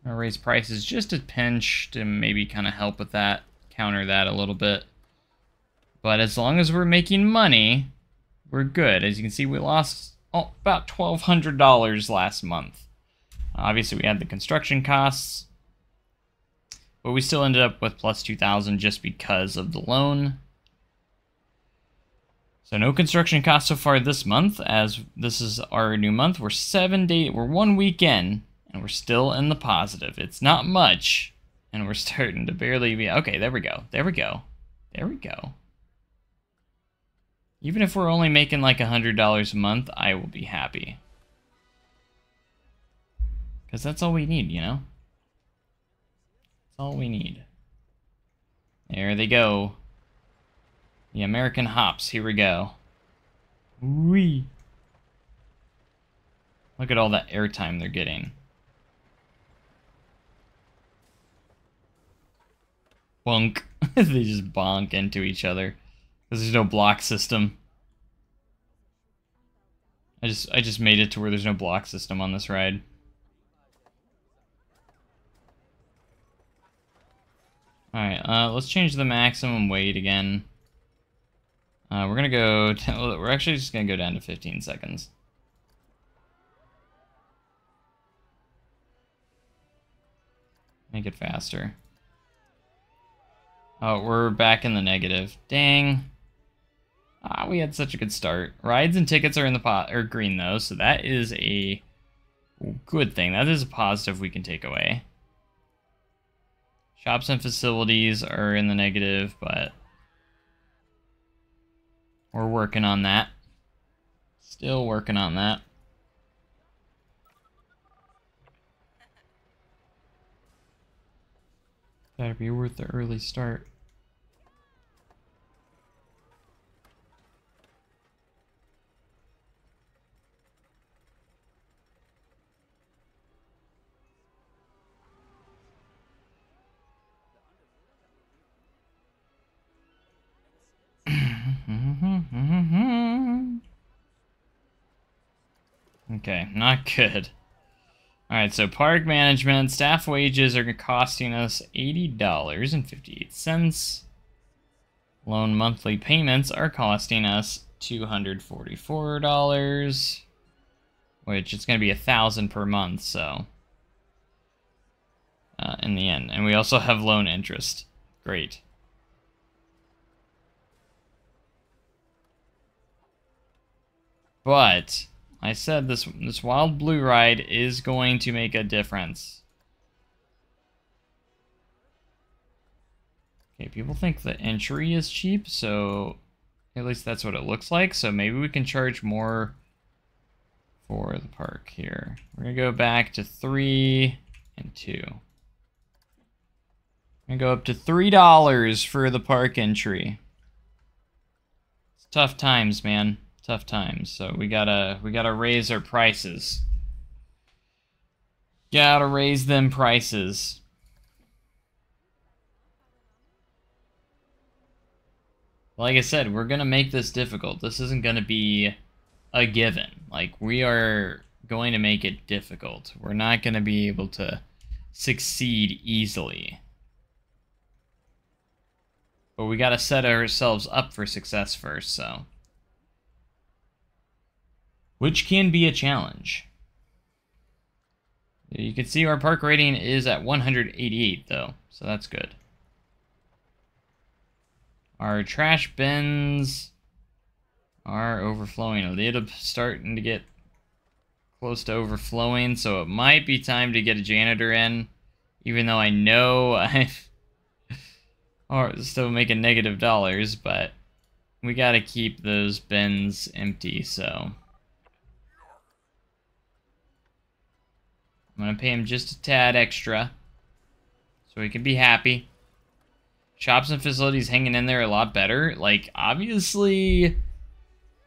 I'll raise prices just a pinch to maybe kind of help with that, counter that a little bit. But as long as we're making money, we're good. As you can see, we lost about $1,200 last month. Obviously, we had the construction costs, but we still ended up with plus 2,000 just because of the loan. So no construction costs so far this month, as this is our new month. We're 1 week in, and we're still in the positive. It's not much, and we're starting to barely be... Okay, there we go. There we go. There we go. Even if we're only making like $100 a month, I will be happy. Because that's all we need, you know? That's all we need. There they go. The American hops, here we go. Whee! Look at all that airtime they're getting. Bonk. They just bonk into each other. Because there's no block system. I just made it to where there's no block system on this ride. Alright, let's change the maximum weight again. We're gonna go... we're actually just gonna go down to 15 seconds. Make it faster. Oh, we're back in the negative. Dang. Ah, we had such a good start. Rides and tickets are in the pot or green though, so that is a good thing. That is a positive we can take away. Shops and facilities are in the negative, but we're working on that. Still working on that. Better be worth the early start. Okay, not good. Alright, so park management, staff wages are costing us $80.58. Loan monthly payments are costing us $244, which it's going to be $1,000 per month, so in the end. And we also have loan interest. Great. But I said this Wild Blue ride is going to make a difference. Okay, people think the entry is cheap, so at least that's what it looks like. So maybe we can charge more for the park here. We're gonna go back to 3 and 2. I'm gonna go up to $3 for the park entry. It's tough times, man. Tough times. So we gotta raise our prices. Gotta raise them prices. Like I said, we're gonna make this difficult. This isn't gonna be a given. Like, we are going to make it difficult. We're not gonna be able to succeed easily. But we gotta set ourselves up for success first, so. Which can be a challenge. You can see our park rating is at 188, though, so that's good. Our trash bins are overflowing a little, starting to get close to overflowing, so it might be time to get a janitor in, even though I know I've still making negative dollars, but we gotta keep those bins empty, so I'm gonna pay him just a tad extra so he can be happy. Shops and facilities hanging in there a lot better. Like, obviously,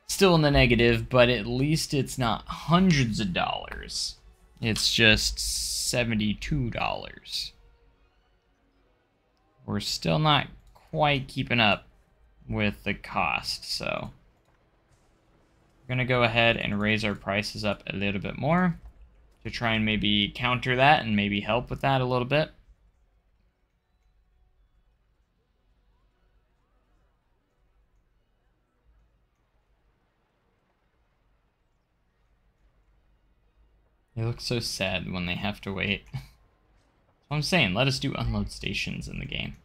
still in the negative, but at least it's not hundreds of dollars. It's just $72. We're still not quite keeping up with the cost, so we're gonna go ahead and raise our prices up a little bit more to try and maybe counter that and maybe help with that a little bit. They look so sad when they have to wait. That's what I'm saying, let us do unload stations in the game.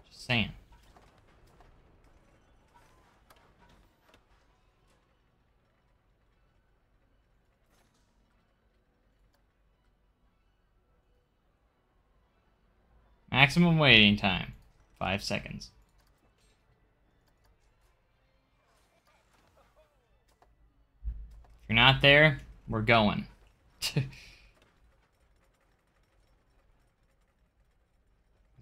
Just saying. Maximum waiting time, 5 seconds. If you're not there, we're going.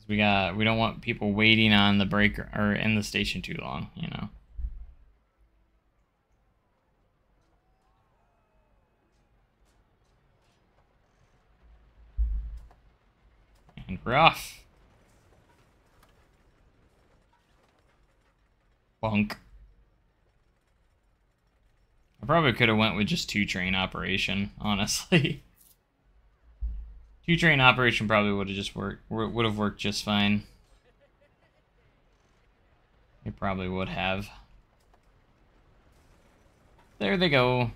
We don't want people waiting on the breaker or in the station too long, you know. And we're off. Bonk. I probably could have went with just 2-train operation, honestly. 2-train operation probably would have just worked just fine. It probably would have. There they go.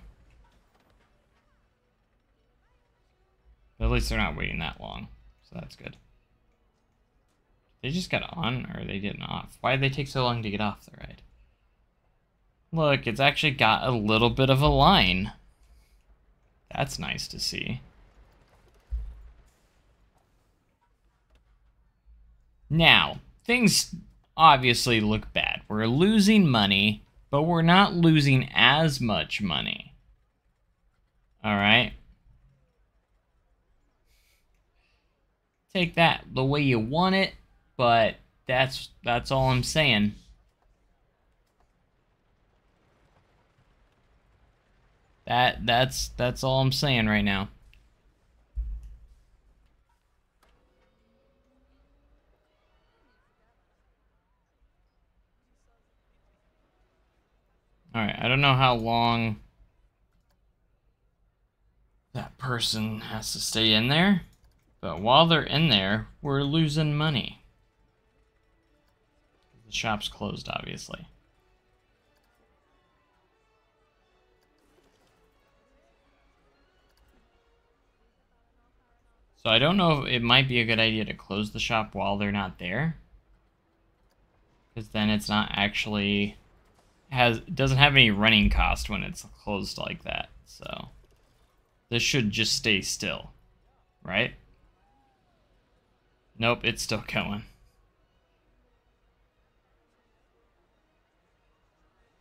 But at least they're not waiting that long, so that's good. They just got on, or are they getting off? Why did they take so long to get off the ride? Look, it's actually got a little bit of a line. That's nice to see. Now, things obviously look bad. We're losing money, but we're not losing as much money. Alright? Take that the way you want it, but that's all I'm saying. That's all I'm saying right now. Alright, I don't know how long that person has to stay in there, but while they're in there, we're losing money. The shop's closed, obviously. So I don't know if it might be a good idea to close the shop while they're not there, because then it's not actually doesn't have any running cost when it's closed like that. So this should just stay still, right? Nope, it's still going.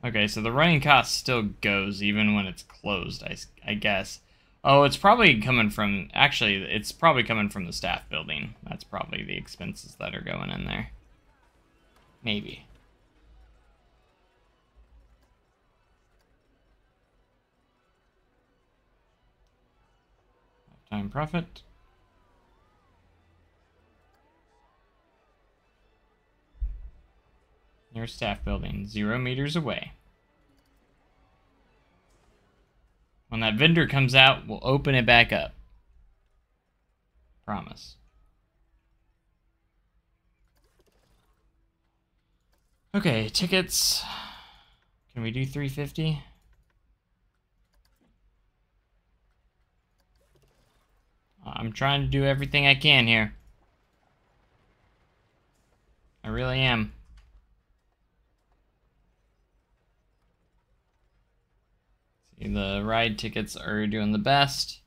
Okay, so the running cost still goes even when it's closed, I guess. Oh, it's probably coming from, actually, it's probably coming from the staff building. That's probably the expenses that are going in there. Maybe. Lifetime profit. Nearest staff building, 0 meters away. When that vendor comes out, we'll open it back up. Promise. Okay, tickets. Can we do 350? I'm trying to do everything I can here. I really am. See, the ride tickets are doing the best.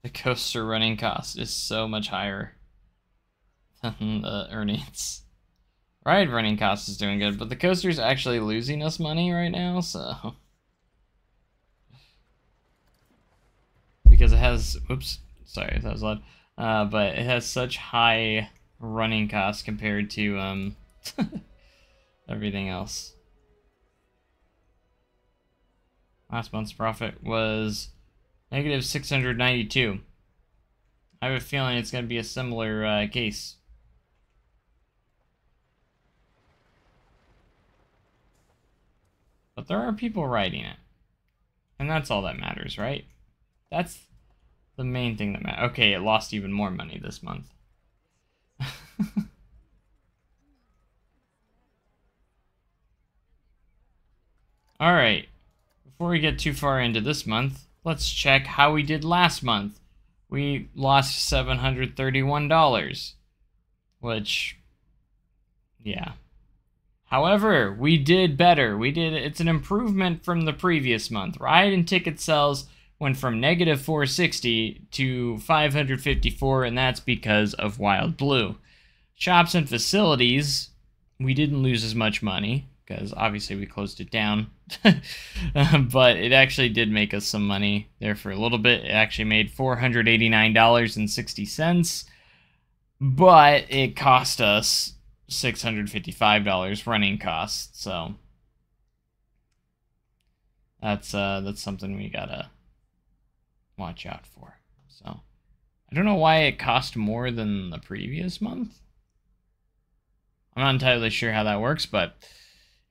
The coaster running cost is so much higher than the earnings. Ride running cost is doing good, but the coaster's actually losing us money right now, so. Because it has, oops, sorry, that was loud. But it has such high running costs compared to everything else. Last month's profit was negative 692. I have a feeling it's going to be a similar case. But there are people riding it. And that's all that matters, right? That's the main thing that matters. Okay, it lost even more money this month. Alright, before we get too far into this month, let's check how we did last month. We lost $731, which, yeah. However, we did better. It's an improvement from the previous month. Ride and ticket sales went from negative 460 to 554, and that's because of Wild Blue. Shops and facilities, we didn't lose as much money, because obviously we closed it down. But it actually did make us some money there for a little bit. It actually made $489.60, but it cost us $655 running costs, so that's something we gotta watch out for. So I don't know why it cost more than the previous month. I'm not entirely sure how that works, but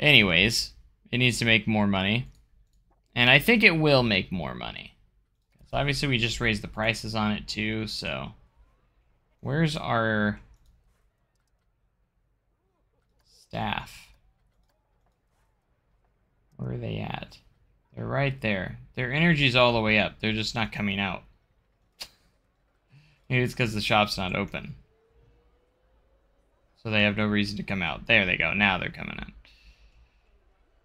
anyways, it needs to make more money, and I think it will make more money. So obviously we just raised the prices on it too, so where's our staff? Where are they at? They're right there. Their energy's all the way up. They're just not coming out. Maybe it's because the shop's not open. So they have no reason to come out. There they go. Now they're coming in.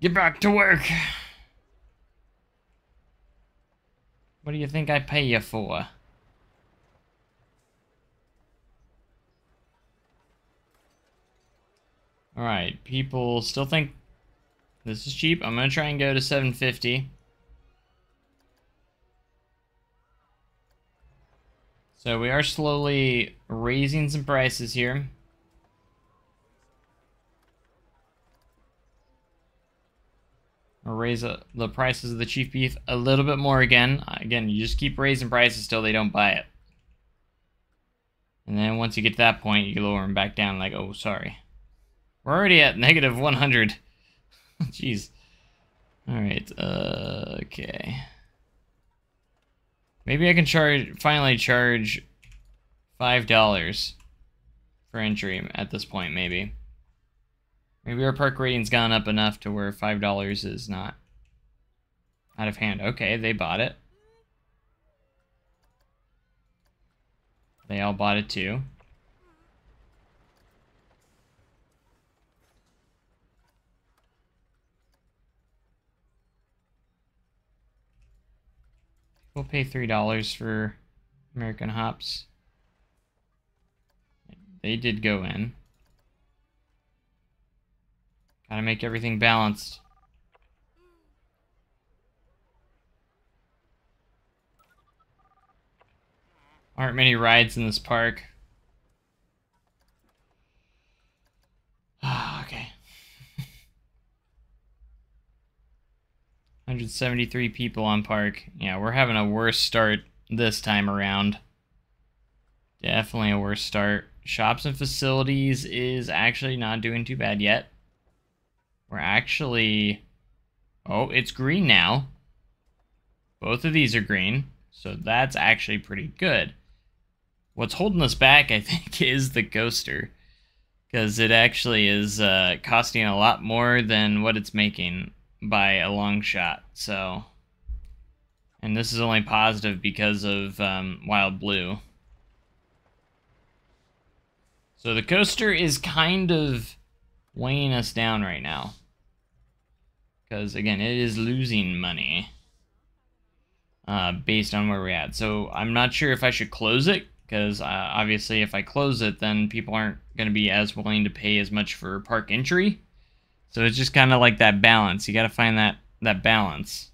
Get back to work! What do you think I pay you for? Alright, people still think this is cheap. I'm gonna try and go to 750. So we are slowly raising some prices here. I'll raise the prices of the chief beef a little bit more again. Again, you just keep raising prices till they don't buy it. And then once you get to that point, you lower them back down like, oh, sorry. We're already at negative 100. Jeez. Alright, okay. Maybe I can finally charge $5 for entry at this point, maybe. Maybe our park rating's gone up enough to where $5 is not out of hand. Okay, they bought it. They all bought it too. We'll pay $3 for American hops. They did go in. Gotta make everything balanced. Aren't many rides in this park. Okay. 173 people on park. Yeah, we're having a worse start this time around. Definitely a worse start. Shops and facilities is actually not doing too bad yet. We're actually... Oh, it's green now. Both of these are green, so that's actually pretty good. What's holding us back, I think, is the coaster. Because it actually is costing a lot more than what it's making by a long shot, so... And this is only positive because of Wild Blue. So the coaster is kind of weighing us down right now. Because, again, it is losing money based on where we're at. So I'm not sure if I should close it, because obviously if I close it, then people aren't going to be as willing to pay as much for park entry. So it's just kind of like that balance. You got to find that balance.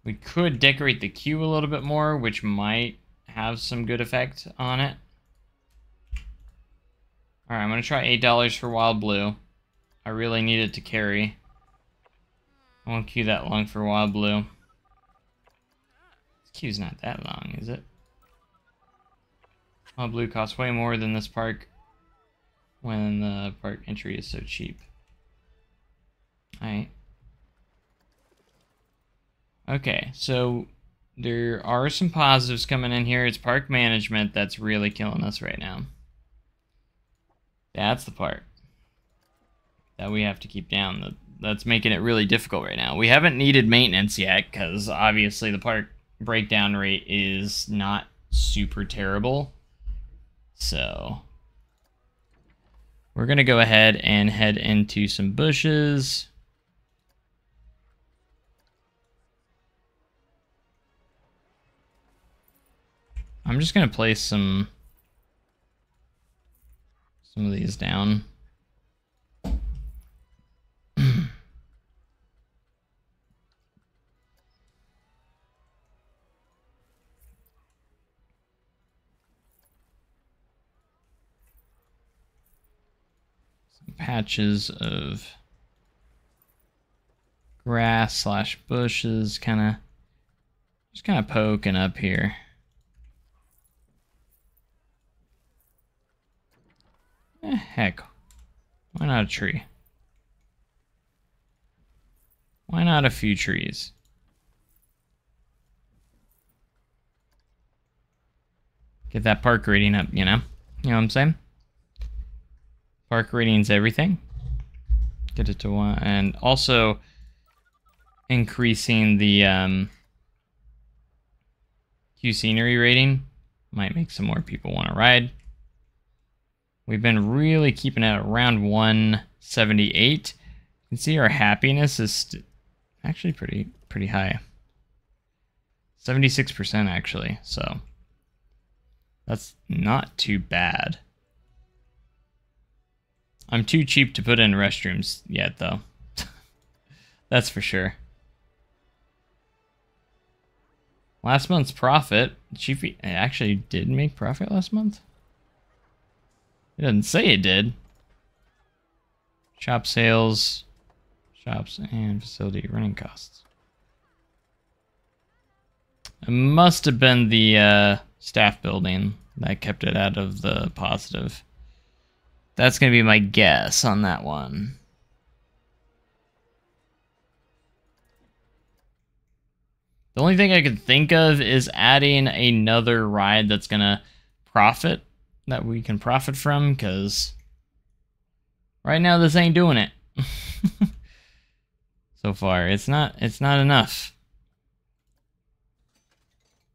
We could decorate the queue a little bit more, which might have some good effect on it. Alright, I'm going to try $8 for Wild Blue. I really need it to carry. I won't queue that long for Wild Blue. This queue's not that long, is it? Wild Blue costs way more than this park when the park entry is so cheap. Alright. Okay, so there are some positives coming in here. It's park management that's really killing us right now. That's the part that we have to keep down. That's making it really difficult right now. We haven't needed maintenance yet because obviously the park breakdown rate is not super terrible. So we're going to go ahead and head into some bushes. I'm just going to place some of these down. Some patches of grass slash bushes just kind of poking up here. Heck, why not a tree? Why not a few trees? Get that park rating up, you know? You know what I'm saying? Park rating's everything. Get it to 1, and also increasing the queue scenery rating might make some more people want to ride. We've been really keeping it around 178. You can see our happiness is actually pretty high. 76% actually, so that's not too bad. I'm too cheap to put in restrooms yet, though. That's for sure. Last month's profit, Chiefy actually did make profit last month? It doesn't say it did. Shop sales, shops, and facility running costs. It must have been the staff building that kept it out of the positive. That's going to be my guess on that one. The only thing I could think of is adding another ride that's going to profit, that we can profit from, because right now this ain't doing it. So far, it's not enough.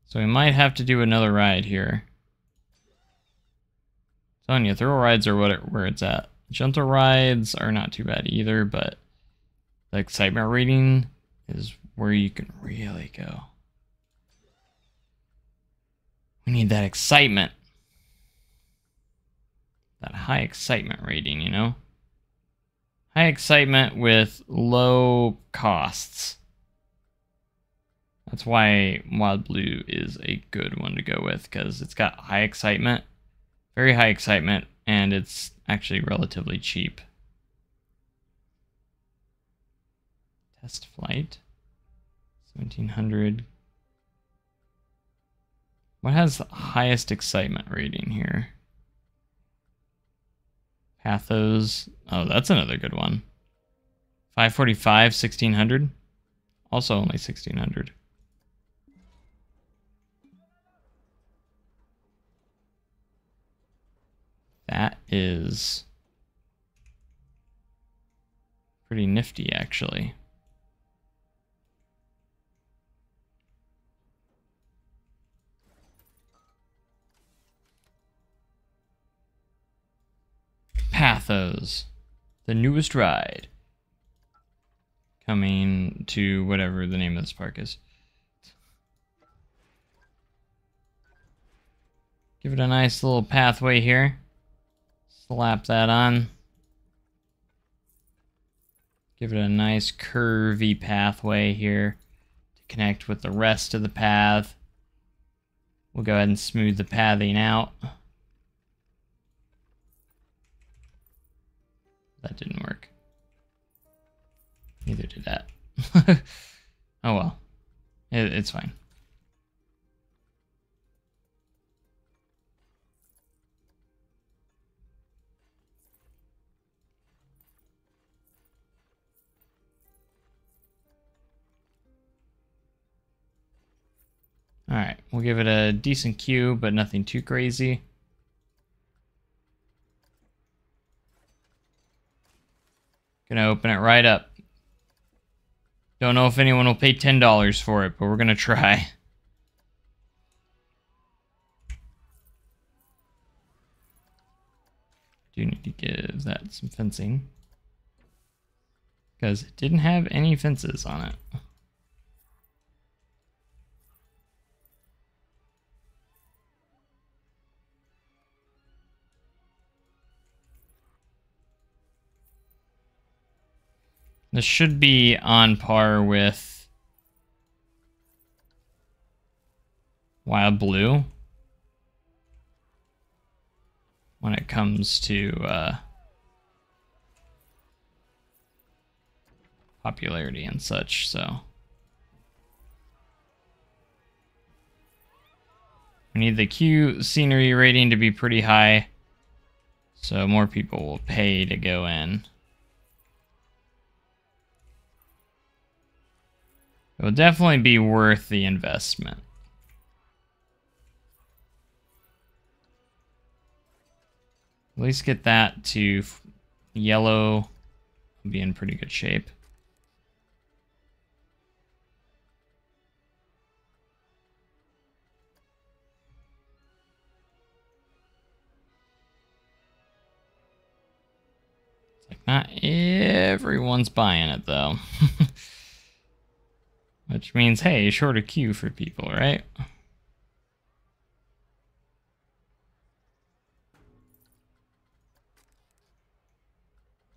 So we might have to do another ride here. I'm telling you, thrill rides are where it's at. Gentle rides are not too bad either, but the excitement rating is where you can really go. We need that excitement. That high excitement rating, you know? High excitement with low costs. That's why Wild Blue is a good one to go with, because it's got high excitement, very high excitement, and it's actually relatively cheap. Test flight, 1700. What has the highest excitement rating here? Pathos. Oh, that's another good one. 545, 1600. Also only 1600. That is pretty nifty, actually. Pathos, the newest ride. Coming to whatever the name of this park is. Give it a nice little pathway here. Slap that on. Give it a nice curvy pathway here to connect with the rest of the path. We'll go ahead and smooth the pathing out. That didn't work. Neither did that. Oh well. It's fine. Alright, we'll give it a decent queue, but nothing too crazy. Gonna open it right up. Don't know if anyone will pay $10 for it, but we're gonna try. Do need to give that some fencing, because it didn't have any fences on it. This should be on par with Wild Blue when it comes to popularity and such, so. We need the queue scenery rating to be pretty high, so more people will pay to go in. It will definitely be worth the investment. At least get that to yellow. Will be in pretty good shape. It's like not everyone's buying it though. Which means, hey, shorter queue for people, right?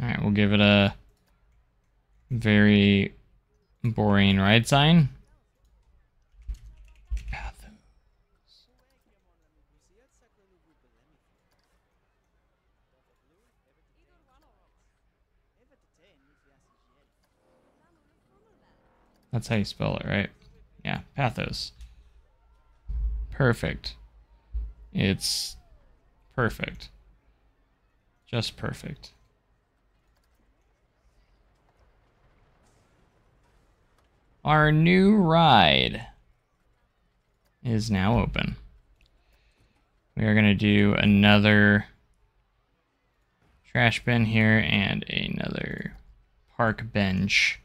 Alright, we'll give it a very boring ride sign. That's how you spell it, right? Yeah, Pathos. Perfect. It's perfect. Just perfect. Our new ride is now open. We are going to do another trash bin here and another park bench.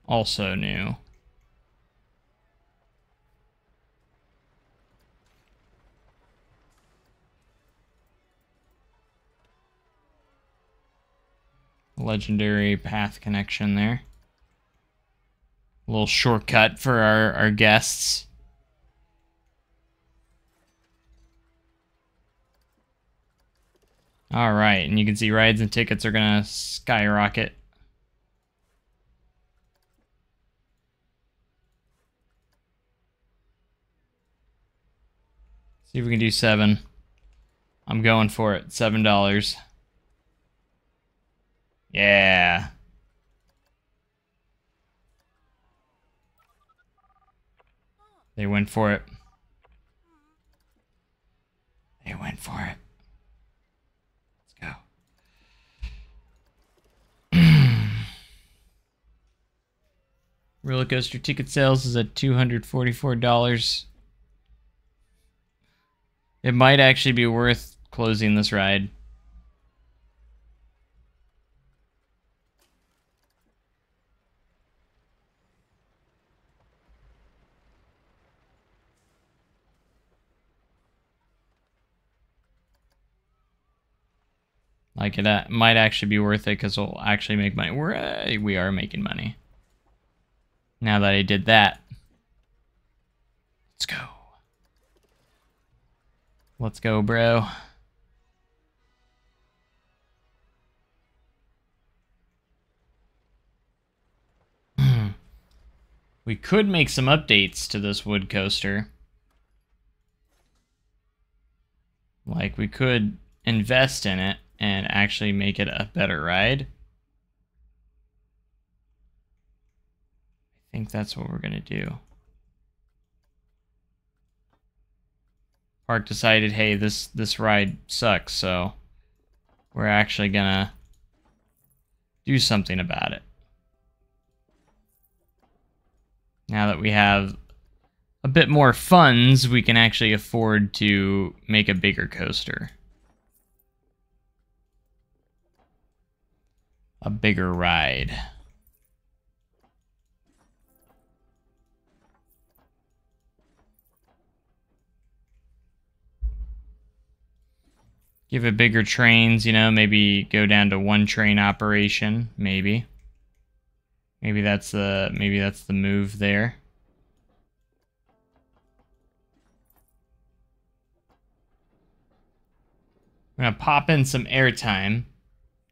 Also new. Legendary path connection there. A little shortcut for our guests. Alright, and you can see rides and tickets are gonna skyrocket. See if we can do 7. I'm going for it. $7. Yeah. They went for it. They went for it. Let's go. Roller coaster ticket sales is at $244. It might actually be worth closing this ride. Like it might actually be worth it because we'll actually make money. We are making money. Now that I did that. Let's go. Let's go, bro. We could make some updates to this wood coaster. Like, we could invest in it and actually make it a better ride. I think that's what we're gonna do. Park decided, hey, this ride sucks, so we're actually gonna do something about it. Now that we have a bit more funds, we can actually afford to make a bigger coaster. A bigger ride. Give it bigger trains, you know, maybe go down to one train operation, maybe. Maybe that's the move there. I'm gonna pop in some airtime.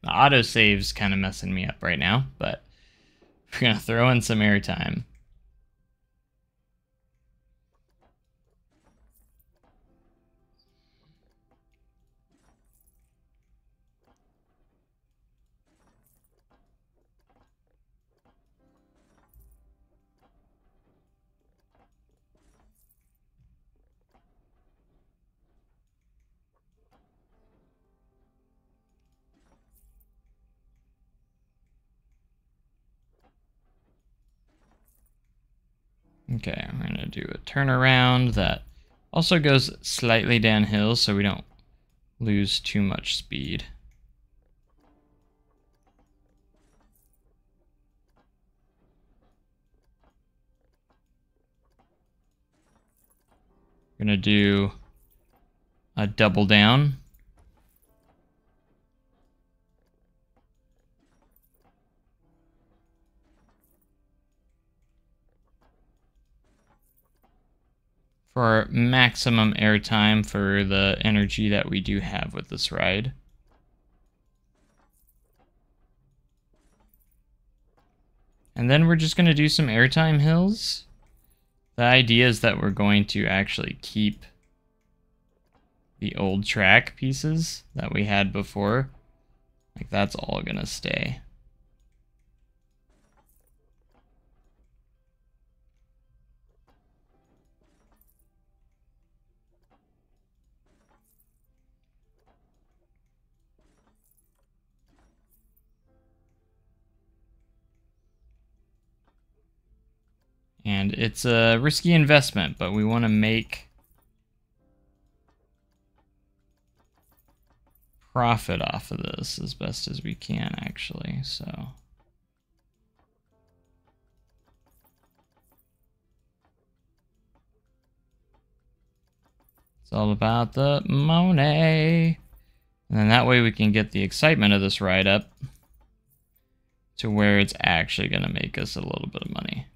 The autosave's kind of messing me up right now, but we're gonna throw in some airtime. Okay, I'm gonna do a turnaround that also goes slightly downhill so we don't lose too much speed. We're gonna do a double down. For maximum airtime for the energy that we do have with this ride. And then we're just going to do some airtime hills. The idea is that we're going to actually keep the old track pieces that we had before. Like, that's all going to stay. And it's a risky investment, but we want to make profit off of this as best as we can, actually. So it's all about the money. And then that way we can get the excitement of this ride up to where it's actually going to make us a little bit of money.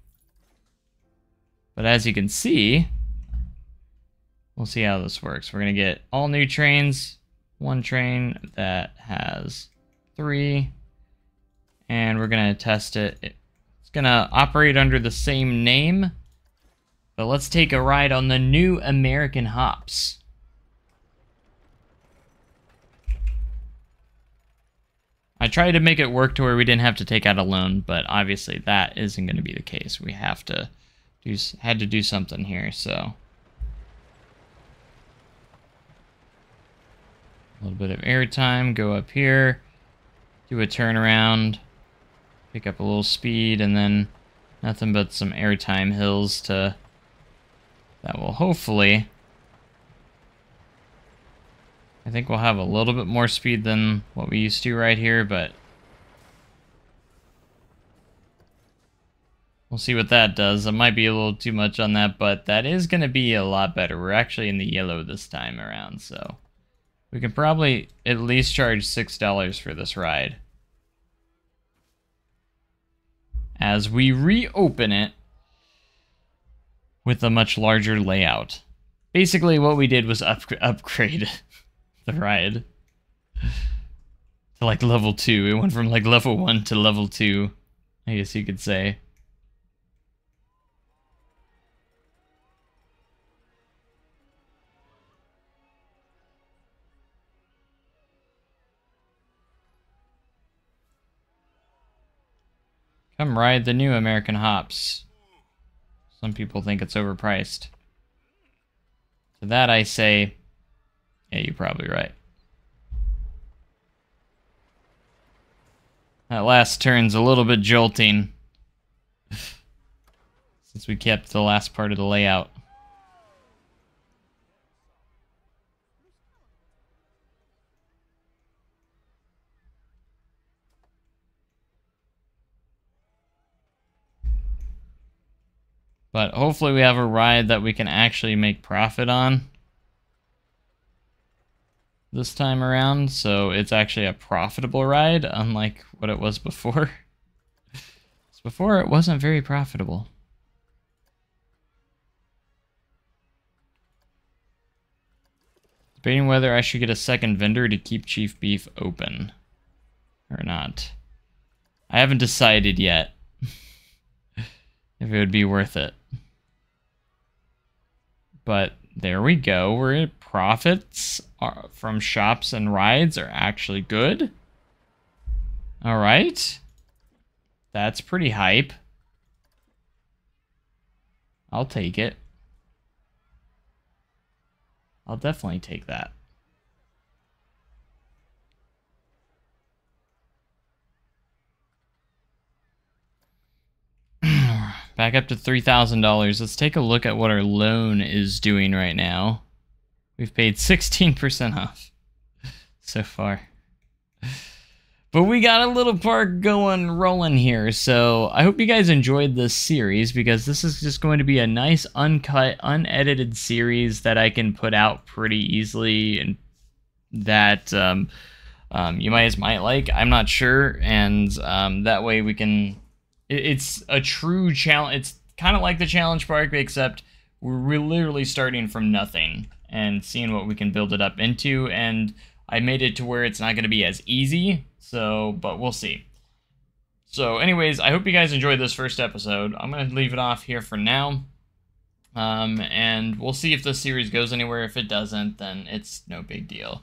But as you can see, we'll see how this works. We're going to get all new trains, one train that has 3, and we're going to test it. It's going to operate under the same name, but let's take a ride on the new American Hops. I tried to make it work to where we didn't have to take out a loan, but obviously that isn't going to be the case. We have to had to do something here, so a little bit of airtime, go up here, do a turnaround, pick up a little speed, and then nothing but some airtime hills that will hopefully, I think we'll have a little bit more speed than what we used to right here, but we'll see what that does. It might be a little too much on that, but that is going to be a lot better. We're actually in the yellow this time around, so we can probably at least charge $6 for this ride. As we reopen it with a much larger layout. Basically, what we did was upgrade the ride to like level 2. It went from like level 1 to level 2, I guess you could say. Come ride the new American hops. Some people think it's overpriced. To that I say, yeah, you're probably right. That last turn's a little bit jolting. Since we kept the last part of the layout. But hopefully we have a ride that we can actually make profit on this time around, so it's actually a profitable ride, unlike what it was before. Before, it wasn't very profitable. Debating whether I should get a second vendor to keep Chief Beef open or not. I haven't decided yet if it would be worth it. But there we go. We're at profits from shops and rides are actually good. All right. That's pretty hype. I'll take it. I'll definitely take that. Back up to $3,000. Let's take a look at what our loan is doing right now. We've paid 16% off so far. But we got a little park rolling here, so I hope you guys enjoyed this series, because this is just going to be a nice, uncut, unedited series that I can put out pretty easily, and that you guys might like. I'm not sure, and that way we can... It's a true challenge. It's kind of like the challenge park, except we're literally starting from nothing and seeing what we can build it up into, and I made it to where it's not going to be as easy, so, but we'll see. So anyways, I hope you guys enjoyed this first episode. I'm going to leave it off here for now, and we'll see if this series goes anywhere. If it doesn't, then it's no big deal.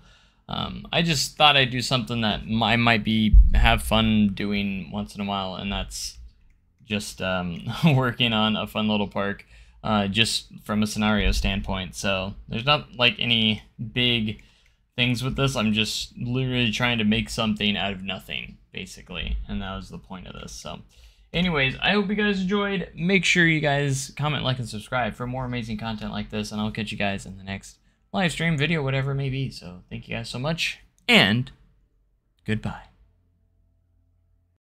I just thought I'd do something that I might have fun doing once in a while, and that's just working on a fun little park, just from a scenario standpoint. So there's not like any big things with this. I'm just literally trying to make something out of nothing, basically, and that was the point of this. So anyways, I hope you guys enjoyed. Make sure you guys comment, like, and subscribe for more amazing content like this, and I'll catch you guys in the next live stream, video, whatever it may be. So thank you guys so much, and goodbye.